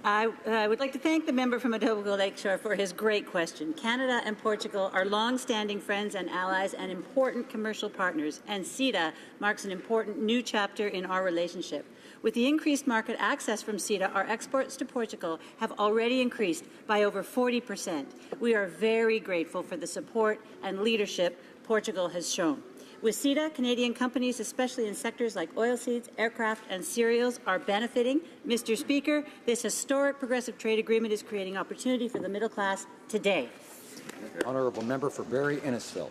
I would like to thank the member from Etobicoke Lakeshore for his great question. Canada and Portugal are long-standing friends and allies and important commercial partners, and CETA marks an important new chapter in our relationship. With the increased market access from CETA, our exports to Portugal have already increased by over 40%. We are very grateful for the support and leadership Portugal has shown. With CETA, Canadian companies, especially in sectors like oilseeds, aircraft and cereals, are benefiting. Mr. Speaker, this historic progressive trade agreement is creating opportunity for the middle class today. Honourable Member for Barrie Innisfil.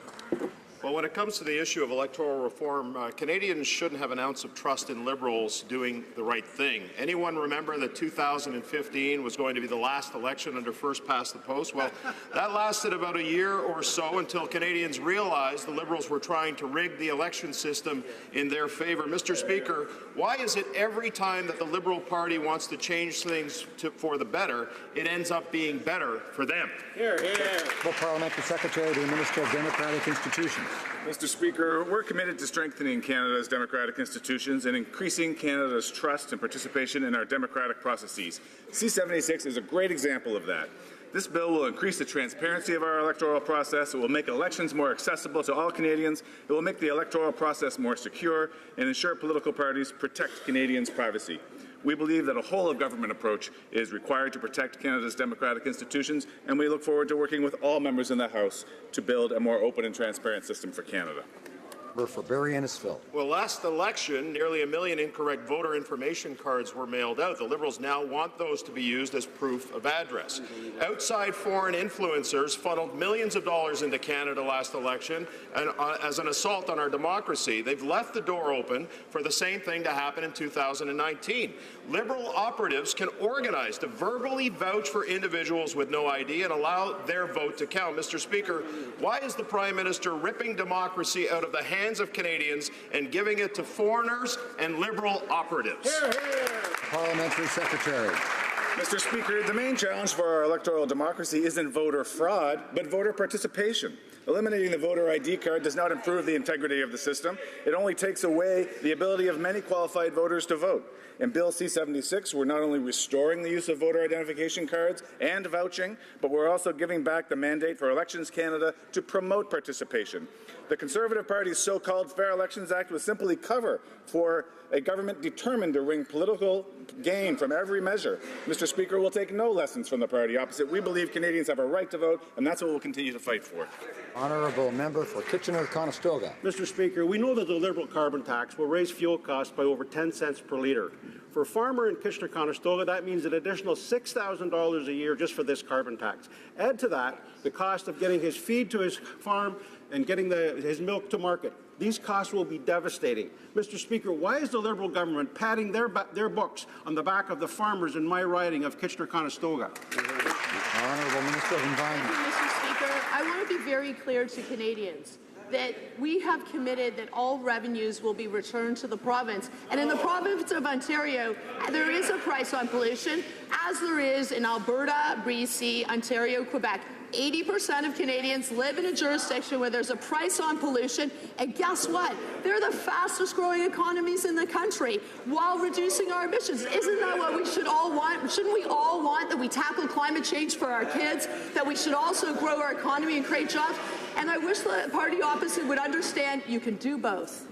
Well, when it comes to the issue of electoral reform, Canadians shouldn't have an ounce of trust in Liberals doing the right thing. Anyone remember that 2015 was going to be the last election under first past the post? Well, that lasted about a year or so until Canadians realized the Liberals were trying to rig the election system in their favour. Mr. Speaker, why is it every time that the Liberal Party wants to change things for the better, it ends up being better for them? Here, here. The Parliamentary Secretary to the Minister of Democratic Institutions. Mr. Speaker, we're committed to strengthening Canada's democratic institutions and increasing Canada's trust and participation in our democratic processes. C-76 is a great example of that. This bill will increase the transparency of our electoral process. It will make elections more accessible to all Canadians. It will make the electoral process more secure and ensure political parties protect Canadians' privacy. We believe that a whole-of-government approach is required to protect Canada's democratic institutions, and we look forward to working with all members in the House to build a more open and transparent system for Canada. For Barrie Innisfil. Well, last election, nearly 1 million incorrect voter information cards were mailed out. The Liberals now want those to be used as proof of address. Outside foreign influencers funneled millions of dollars into Canada last election and as an assault on our democracy. They've left the door open for the same thing to happen in 2019. Liberal operatives can organize to verbally vouch for individuals with no ID and allow their vote to count. Mr. Speaker, why is the Prime Minister ripping democracy out of the hands of Canadians and giving it to foreigners and Liberal operatives? Hear, hear. Parliamentary Secretary. Mr. Speaker, the main challenge for our electoral democracy isn't voter fraud, but voter participation. Eliminating the voter ID card does not improve the integrity of the system. It only takes away the ability of many qualified voters to vote. In Bill C-76, we're not only restoring the use of voter identification cards and vouching, but we're also giving back the mandate for Elections Canada to promote participation. The Conservative Party's so-called Fair Elections Act was simply cover for a government determined to wring political gain from every measure. Mr. Speaker, we'll take no lessons from the party opposite. We believe Canadians have a right to vote, and that's what we'll continue to fight for. Honourable Member for Kitchener-Conestoga. Mr. Speaker, we know that the Liberal carbon tax will raise fuel costs by over 10 cents per litre. For a farmer in Kitchener-Conestoga, that means an additional $6,000 a year just for this carbon tax. Add to that the cost of getting his feed to his farm and getting his milk to market. These costs will be devastating. Mr. Speaker, why is the Liberal government patting their books on the back of the farmers in my riding of Kitchener-Conestoga? Honourable Minister of Environment. Mr. Speaker, I want to be very clear to Canadians that we have committed that all revenues will be returned to the province. And in the province of Ontario, there is a price on pollution, as there is in Alberta, BC, Ontario, Quebec. 80% of Canadians live in a jurisdiction where there's a price on pollution, and guess what? They're the fastest growing economies in the country while reducing our emissions. Isn't that what we should all want? Shouldn't we all want that we tackle climate change for our kids, that we should also grow our economy and create jobs? And I wish the party opposite would understand you can do both.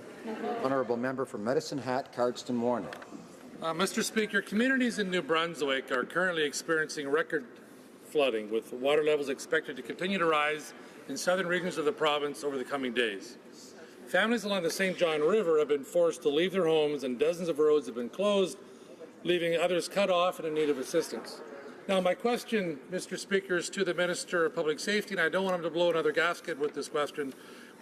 Honourable member for Medicine Hat, Cardston Warner. Mr. Speaker, communities in New Brunswick are currently experiencing record flooding, with water levels expected to continue to rise in southern regions of the province over the coming days. Families along the St. John River have been forced to leave their homes, and dozens of roads have been closed, leaving others cut off and in need of assistance. Now, my question, Mr. Speaker, is to the Minister of Public Safety, and I don't want him to blow another gasket with this question.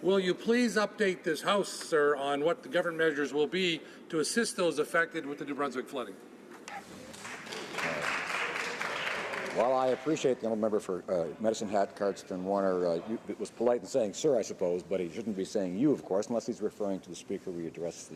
Will you please update this House, sir, on what the government measures will be to assist those affected with the New Brunswick flooding? While I appreciate the honourable member for Medicine Hat, Cardston Warner, it was polite in saying sir, I suppose, but he shouldn't be saying you, of course, unless he's referring to the Speaker. We address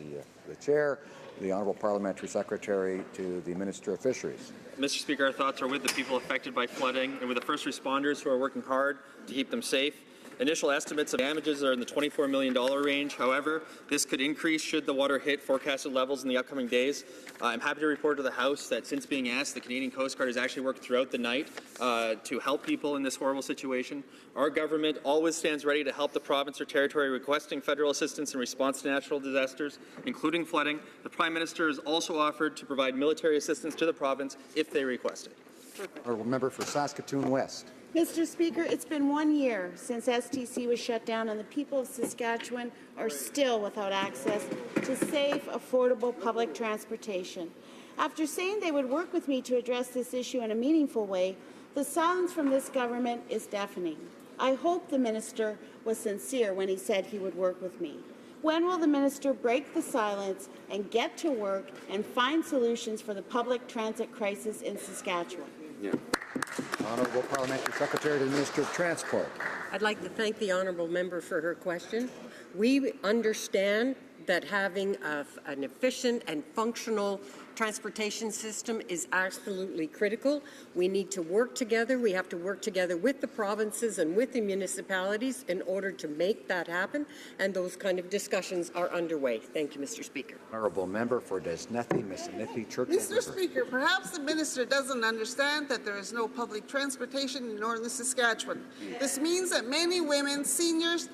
the Chair, the Honourable Parliamentary Secretary, to the Minister of Fisheries. Mr. Speaker, our thoughts are with the people affected by flooding and with the first responders who are working hard to keep them safe. Initial estimates of damages are in the $24 million range. However, this could increase should the water hit forecasted levels in the upcoming days. I'm happy to report to the House that since being asked, the Canadian Coast Guard has actually worked throughout the night to help people in this horrible situation. Our government always stands ready to help the province or territory requesting federal assistance in response to natural disasters, including flooding. The Prime Minister has also offered to provide military assistance to the province if they request it. Honourable member for Saskatoon West. Mr. Speaker, it's been 1 year since STC was shut down, and the people of Saskatchewan are still without access to safe, affordable public transportation. After saying they would work with me to address this issue in a meaningful way, the silence from this government is deafening. I hope the minister was sincere when he said he would work with me. When will the minister break the silence and get to work and find solutions for the public transit crisis in Saskatchewan? Honourable Parliamentary Secretary to the Minister of Transport. I'd like to thank the honourable member for her question. We understand that having an efficient and functional transportation system is absolutely critical. We need to work together. We have to work together with the provinces and with the municipalities in order to make that happen, and those kind of discussions are underway. Thank you, Mr. Speaker. Honourable member for Desnethi, Missinippi, Churchill Mr. River. Speaker, perhaps the minister doesn't understand that there is no public transportation in northern Saskatchewan. This means that many women, seniors,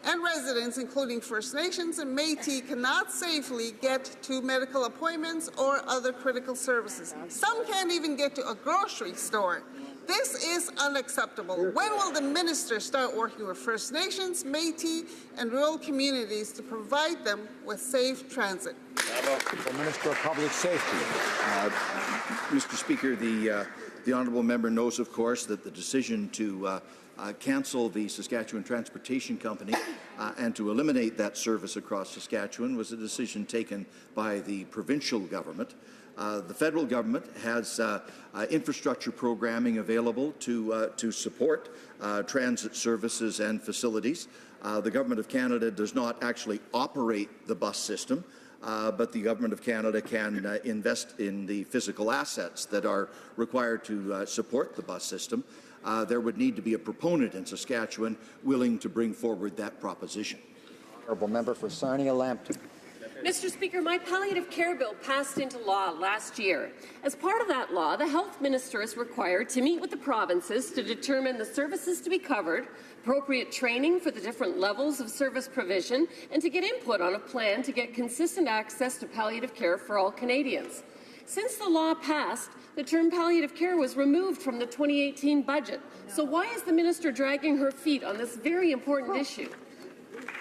and residents, including First Nations and Métis, cannot safely get to medical appointments or other critical services. Some can't even get to a grocery store. This is unacceptable. When will the minister start working with First Nations, Métis, and rural communities to provide them with safe transit? The Minister of Public Safety. Mr. Speaker, the honourable member knows, of course, that the decision to cancel the Saskatchewan Transportation Company and to eliminate that service across Saskatchewan was a decision taken by the provincial government. The federal government has infrastructure programming available to support transit services and facilities. The Government of Canada does not actually operate the bus system, but the Government of Canada can invest in the physical assets that are required to support the bus system. There would need to be a proponent in Saskatchewan willing to bring forward that proposition. Honourable member for Sarnia-Lambton. Mr. Speaker, my palliative care bill passed into law last year. As part of that law, the health minister is required to meet with the provinces to determine the services to be covered, appropriate training for the different levels of service provision, and to get input on a plan to get consistent access to palliative care for all Canadians. Since the law passed, the term palliative care was removed from the 2018 budget. So why is the minister dragging her feet on this very important issue?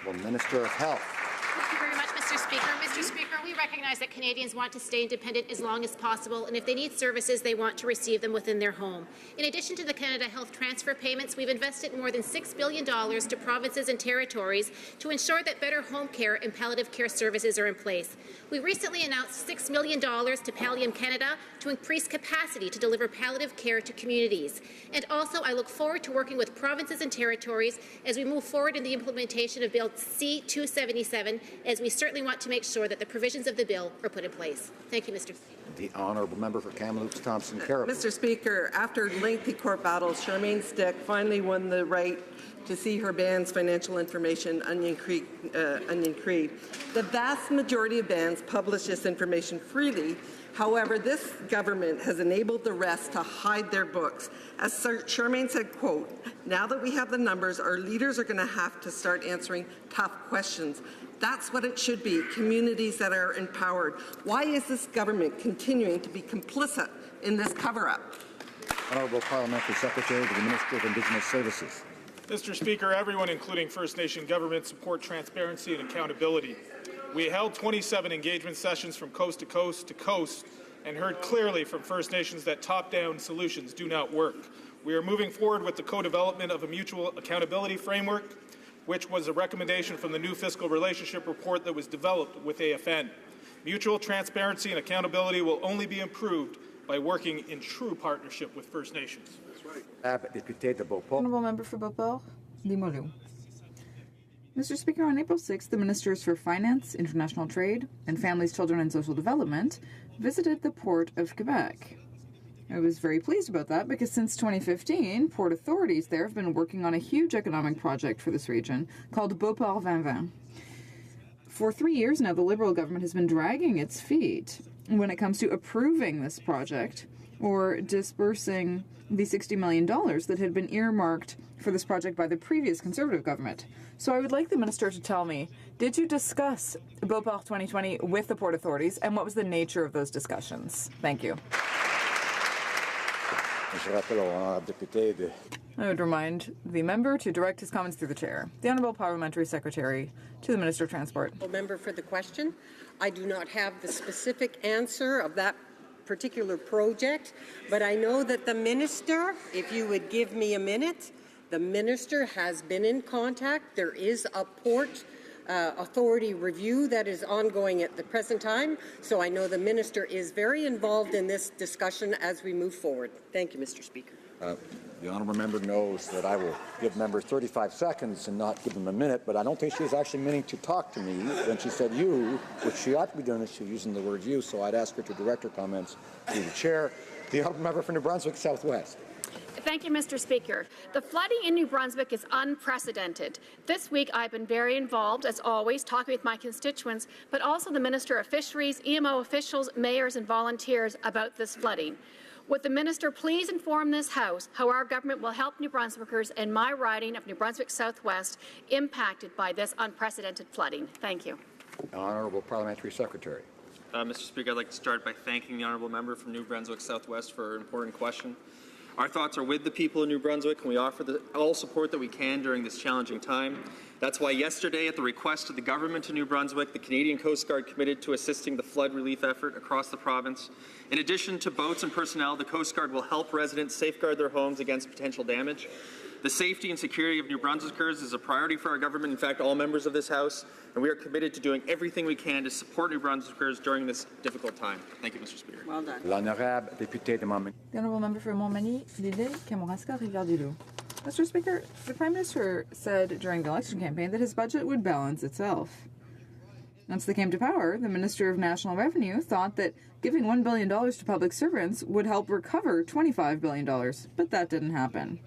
The Minister of Health. Thank you very much, Mr. Speaker. Mr. Speaker, we recognize that Canadians want to stay independent as long as possible, and if they need services, they want to receive them within their home. In addition to the Canada Health transfer payments, we've invested more than $6 billion to provinces and territories to ensure that better home care and palliative care services are in place. We recently announced $6 million to Pallium Canada to increase capacity to deliver palliative care to communities. And also, I look forward to working with provinces and territories as we move forward in the implementation of Bill C-277, as we certainly want to make sure that the provisions of the bill are put in place. Thank you, Mr. The honourable member for Kamloops Thompson Carroll. Mr. Speaker, after lengthy court battles, Charmaine Stick finally won the right to see her band's financial information, Onion Creek. The vast majority of bands publish this information freely. However, this government has enabled the rest to hide their books. As Charmaine said, quote, now that we have the numbers, our leaders are going to have to start answering tough questions. That's what it should be, communities that are empowered. Why is this government continuing to be complicit in this cover-up? Honourable Parliamentary Secretary to the Minister of Indigenous Services. Mr. Speaker, everyone, including First Nation governments, support transparency and accountability. We held 27 engagement sessions from coast to coast to coast and heard clearly from First Nations that top-down solutions do not work. We are moving forward with the co-development of a mutual accountability framework, which was a recommendation from the new fiscal relationship report that was developed with AFN. Mutual transparency and accountability will only be improved by working in true partnership with First Nations. Honourable Member for Beauport, Limoilou. Mr. Speaker, on April 6th, the Ministers for Finance, International Trade, and Families, Children and Social Development visited the Port of Quebec. I was very pleased about that because since 2015, port authorities there have been working on a huge economic project for this region called Beauport 2020. For 3 years now, the Liberal government has been dragging its feet when it comes to approving this project or disbursing the $60 million that had been earmarked for this project by the previous Conservative government. So I would like the Minister to tell me, did you discuss Beauport 2020 with the port authorities, and what was the nature of those discussions? Thank you. I would remind the member to direct his comments through the chair. The Honourable Parliamentary Secretary to the Minister of Transport. Member for the question. I do not have the specific answer of that particular project, but I know that the Minister, if you would give me a minute, the Minister has been in contact. There is a port authority review that is ongoing at the present time, so I know the Minister is very involved in this discussion as we move forward. Thank you, Mr. Speaker. The honourable member knows that I will give members 35 seconds and not give them a minute, but I don't think she was actually meaning to talk to me when she said you, which she ought to be doing if she's using the word you, so I'd ask her to direct her comments to the chair. The honourable member for New Brunswick Southwest. Thank you, Mr. Speaker. The flooding in New Brunswick is unprecedented. This week, I've been very involved, as always, talking with my constituents, but also the Minister of Fisheries, EMO officials, mayors, and volunteers about this flooding. Would the Minister please inform this House how our government will help New Brunswickers in my riding of New Brunswick Southwest impacted by this unprecedented flooding? Thank you. Honourable Parliamentary Secretary. Mr. Speaker, I'd like to start by thanking the honourable member from New Brunswick Southwest for an important question. Our thoughts are with the people of New Brunswick, and we offer all support that we can during this challenging time. That's why yesterday, at the request of the government of New Brunswick, the Canadian Coast Guard committed to assisting the flood relief effort across the province. In addition to boats and personnel, the Coast Guard will help residents safeguard their homes against potential damage. The safety and security of New Brunswickers is a priority for our government, in fact, all members of this House, and we are committed to doing everything we can to support New Brunswickers during this difficult time. Thank you, Mr. Speaker. Well done. L'honorable député de Montmagny. The Honourable Member for Montmagny, Lille, Kamouraska, Rivière-du-Loup. Mr. Speaker, the Prime Minister said during the election campaign that his budget would balance itself. Once they came to power, the Minister of National Revenue thought that giving $1 billion to public servants would help recover $25 billion, but that didn't happen.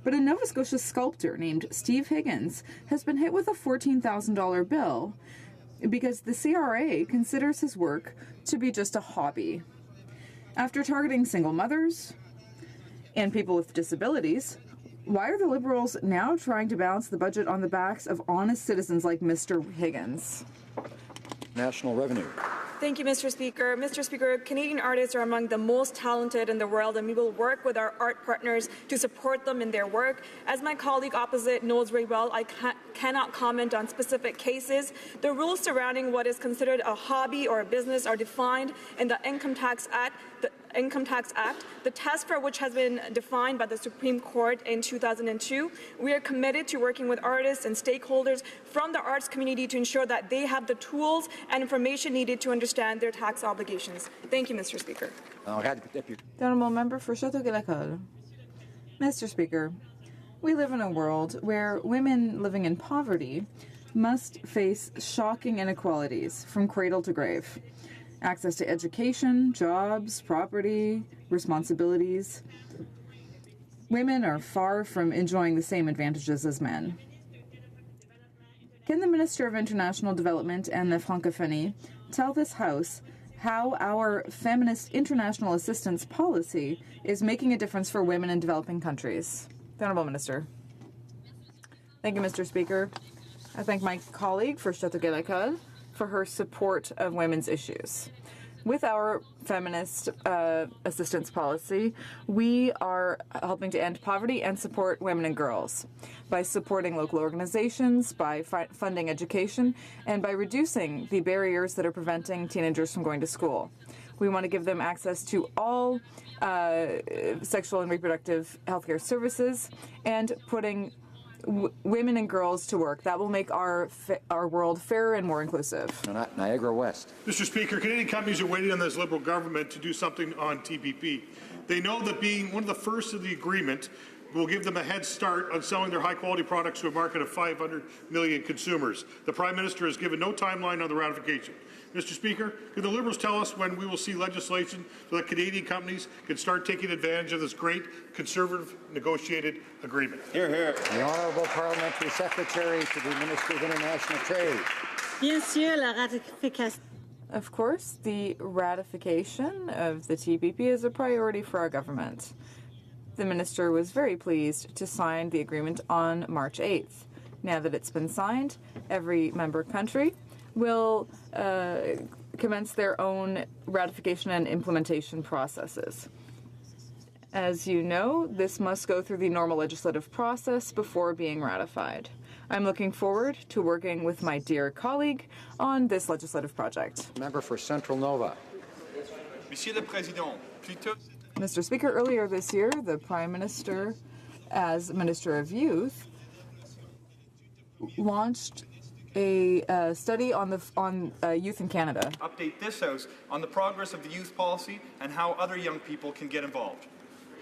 But a Nova Scotia sculptor named Steve Higgins has been hit with a $14,000 bill because the CRA considers his work to be just a hobby. After targeting single mothers and people with disabilities, why are the Liberals now trying to balance the budget on the backs of honest citizens like Mr. Higgins? National Revenue. Thank you, Mr. Speaker. Mr. Speaker, Canadian artists are among the most talented in the world, and we will work with our art partners to support them in their work. As my colleague opposite knows very well, I cannot comment on specific cases. The rules surrounding what is considered a hobby or a business are defined in the Income Tax Act, the test for which has been defined by the Supreme Court in 2002. We are committed to working with artists and stakeholders from the arts community to ensure that they have the tools and information needed to understand their tax obligations. Thank you, Mr. Speaker. The Honourable Member for Château-Guay-Lacolle. Mr. Speaker, we live in a world where women living in poverty must face shocking inequalities from cradle to grave. Access to education, jobs, property, responsibilities. Women are far from enjoying the same advantages as men. Can the Minister of International Development and the Francophonie tell this House how our feminist international assistance policy is making a difference for women in developing countries? The Honourable Minister. Thank you, Mr. Speaker. I thank my colleague, First Château for her support of women's issues. With our feminist assistance policy, we are helping to end poverty and support women and girls by supporting local organizations, by funding education, and by reducing the barriers that are preventing teenagers from going to school. We want to give them access to all sexual and reproductive healthcare services and putting women and girls to work. That will make our world fairer and more inclusive. Niagara West. Mr. Speaker, Canadian companies are waiting on this Liberal government to do something on TPP. They know that being one of the first of the agreement will give them a head start on selling their high-quality products to a market of 500 million consumers. The Prime Minister has given no timeline on the ratification. Mr. Speaker, could the Liberals tell us when we will see legislation so that Canadian companies can start taking advantage of this great Conservative negotiated agreement? Hear, hear. The Honourable Parliamentary Secretary to the Ministry of International Trade. Bien sûr, la ratification. Of course, the ratification of the TPP is a priority for our government. The Minister was very pleased to sign the agreement on March 8th. Now that it's been signed, every member country will commence their own ratification and implementation processes. As you know, this must go through the normal legislative process before being ratified. I'm looking forward to working with my dear colleague on this legislative project. Member for Central Nova. Monsieur le Président, Mr. Speaker, earlier this year, the Prime Minister, as Minister of Youth, launched a study on youth in Canada. Update this House on the progress of the youth policy and how other young people can get involved.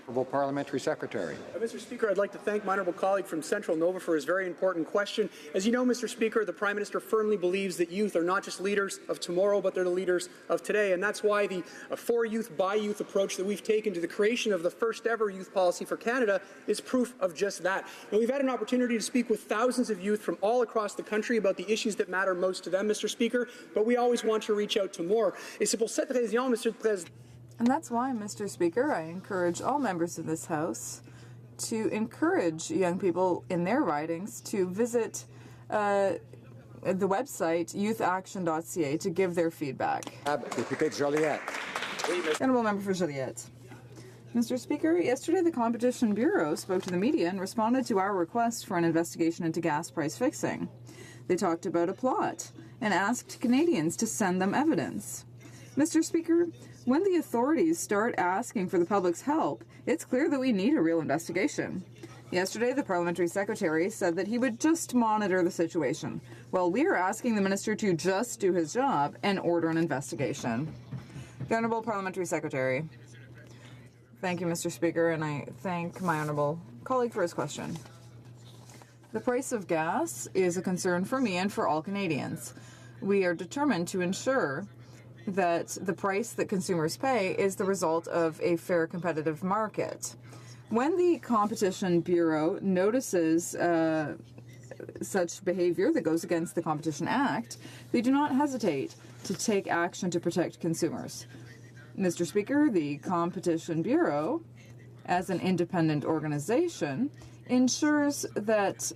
Honourable Parliamentary Secretary. Mr. Speaker, I'd like to thank my honourable colleague from Central Nova for his very important question. As you know, Mr. Speaker, the Prime Minister firmly believes that youth are not just leaders of tomorrow, but they're the leaders of today. And that's why the for youth, by youth approach that we've taken to the creation of the first ever youth policy for Canada is proof of just that. And we've had an opportunity to speak with thousands of youth from all across the country about the issues that matter most to them, Mr. Speaker, but we always want to reach out to more. Et c'est pour cette raison, Monsieur le Président. And that's why, Mr. Speaker, I encourage all members of this House to encourage young people in their ridings to visit the website youthaction.ca to give their feedback. Honourable Member for Joliette. Mr. Speaker, yesterday the Competition Bureau spoke to the media and responded to our request for an investigation into gas price fixing. They talked about a plot and asked Canadians to send them evidence. Mr. Speaker, when the authorities start asking for the public's help, it's clear that we need a real investigation. Yesterday, the Parliamentary Secretary said that he would just monitor the situation, while we are asking the Minister to just do his job and order an investigation. The Honourable Parliamentary Secretary. Thank you, Mr. Speaker, and I thank my honourable colleague for his question. The price of gas is a concern for me and for all Canadians. We are determined to ensure that the price that consumers pay is the result of a fair competitive market. When the Competition Bureau notices such behavior that goes against the Competition Act, they do not hesitate to take action to protect consumers. Mr. Speaker, the Competition Bureau, as an independent organization, ensures that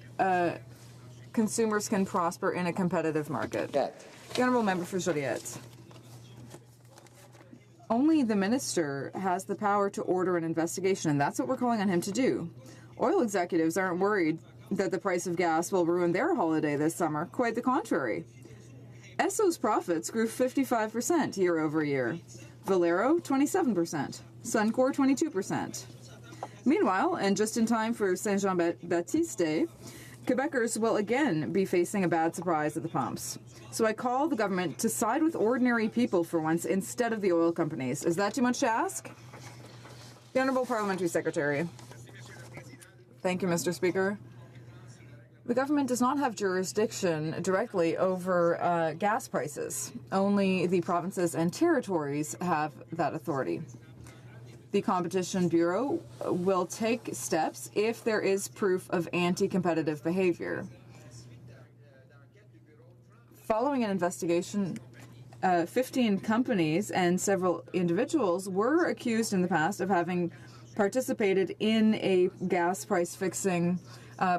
consumers can prosper in a competitive market. The Honourable Member for Joliette. Only the Minister has the power to order an investigation, and that's what we're calling on him to do. Oil executives aren't worried that the price of gas will ruin their holiday this summer. Quite the contrary. Esso's profits grew 55% year over year. Valero, 27%. Suncor, 22%. Meanwhile, and just in time for Saint-Jean-Baptiste Day, Quebecers will again be facing a bad surprise at the pumps. So I call the government to side with ordinary people for once instead of the oil companies. Is that too much to ask? The Honourable Parliamentary Secretary. Thank you, Mr. Speaker. The government does not have jurisdiction directly over gas prices. Only the provinces and territories have that authority. The Competition Bureau will take steps if there is proof of anti-competitive behavior. Following an investigation, 15 companies and several individuals were accused in the past of having participated in a gas price fixing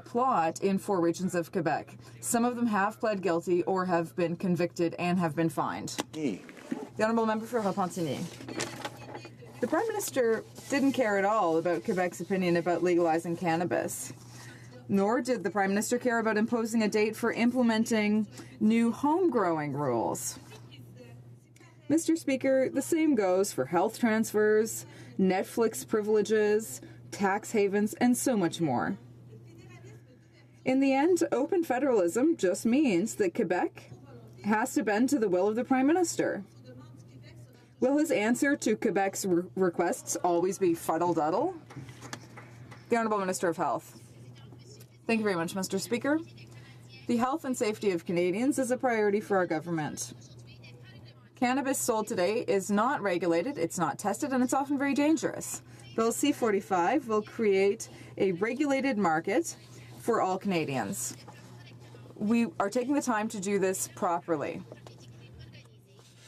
plot in 4 regions of Quebec. Some of them have pled guilty or have been convicted and have been fined. The Honourable Member for Repentigny. The Prime Minister didn't care at all about Quebec's opinion about legalizing cannabis. Nor did the Prime Minister care about imposing a date for implementing new home-growing rules. Mr. Speaker, the same goes for health transfers, Netflix privileges, tax havens, and so much more. In the end, open federalism just means that Quebec has to bend to the will of the Prime Minister. Will his answer to Quebec's requests always be fuddle-duddle? The Honourable Minister of Health. Thank you very much, Mr. Speaker. The health and safety of Canadians is a priority for our government. Cannabis sold today is not regulated, it's not tested, and it's often very dangerous. Bill C-45 will create a regulated market for all Canadians. We are taking the time to do this properly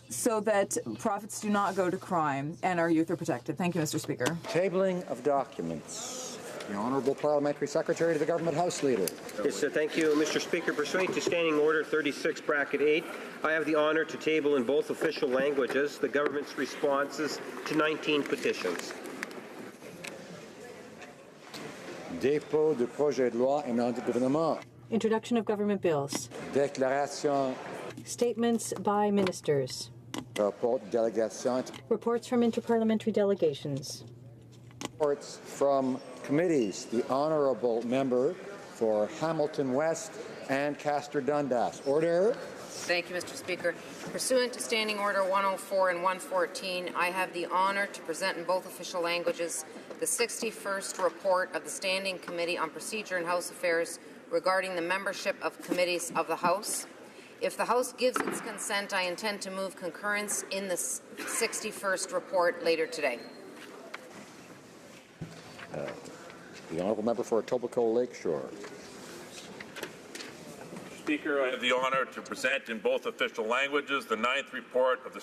so that profits do not go to crime and our youth are protected. Thank you, Mr. Speaker. Tabling of documents. The Honourable Parliamentary Secretary to the Government House Leader. Yes, thank you, Mr. Speaker. Pursuant to Standing Order 36, Bracket 8, I have the honour to table in both official languages the government's responses to 19 petitions. Dépôt de projet de loi et mandat du gouvernement. Introduction of government bills. Déclaration. Statements by ministers. Rapport de délégation. Reports from interparliamentary delegations. Reports from committees. The Honourable Member for Hamilton West and Castor Dundas. Order. Thank you, Mr. Speaker. Pursuant to Standing Order 104 and 114, I have the honour to present in both official languages the 61st report of the Standing Committee on Procedure and House Affairs regarding the membership of committees of the House. If the House gives its consent, I intend to move concurrence in the 61st report later today. The Honourable Member for Etobicoke Lakeshore. Speaker, I have the honour to present in both official languages the 9th report of the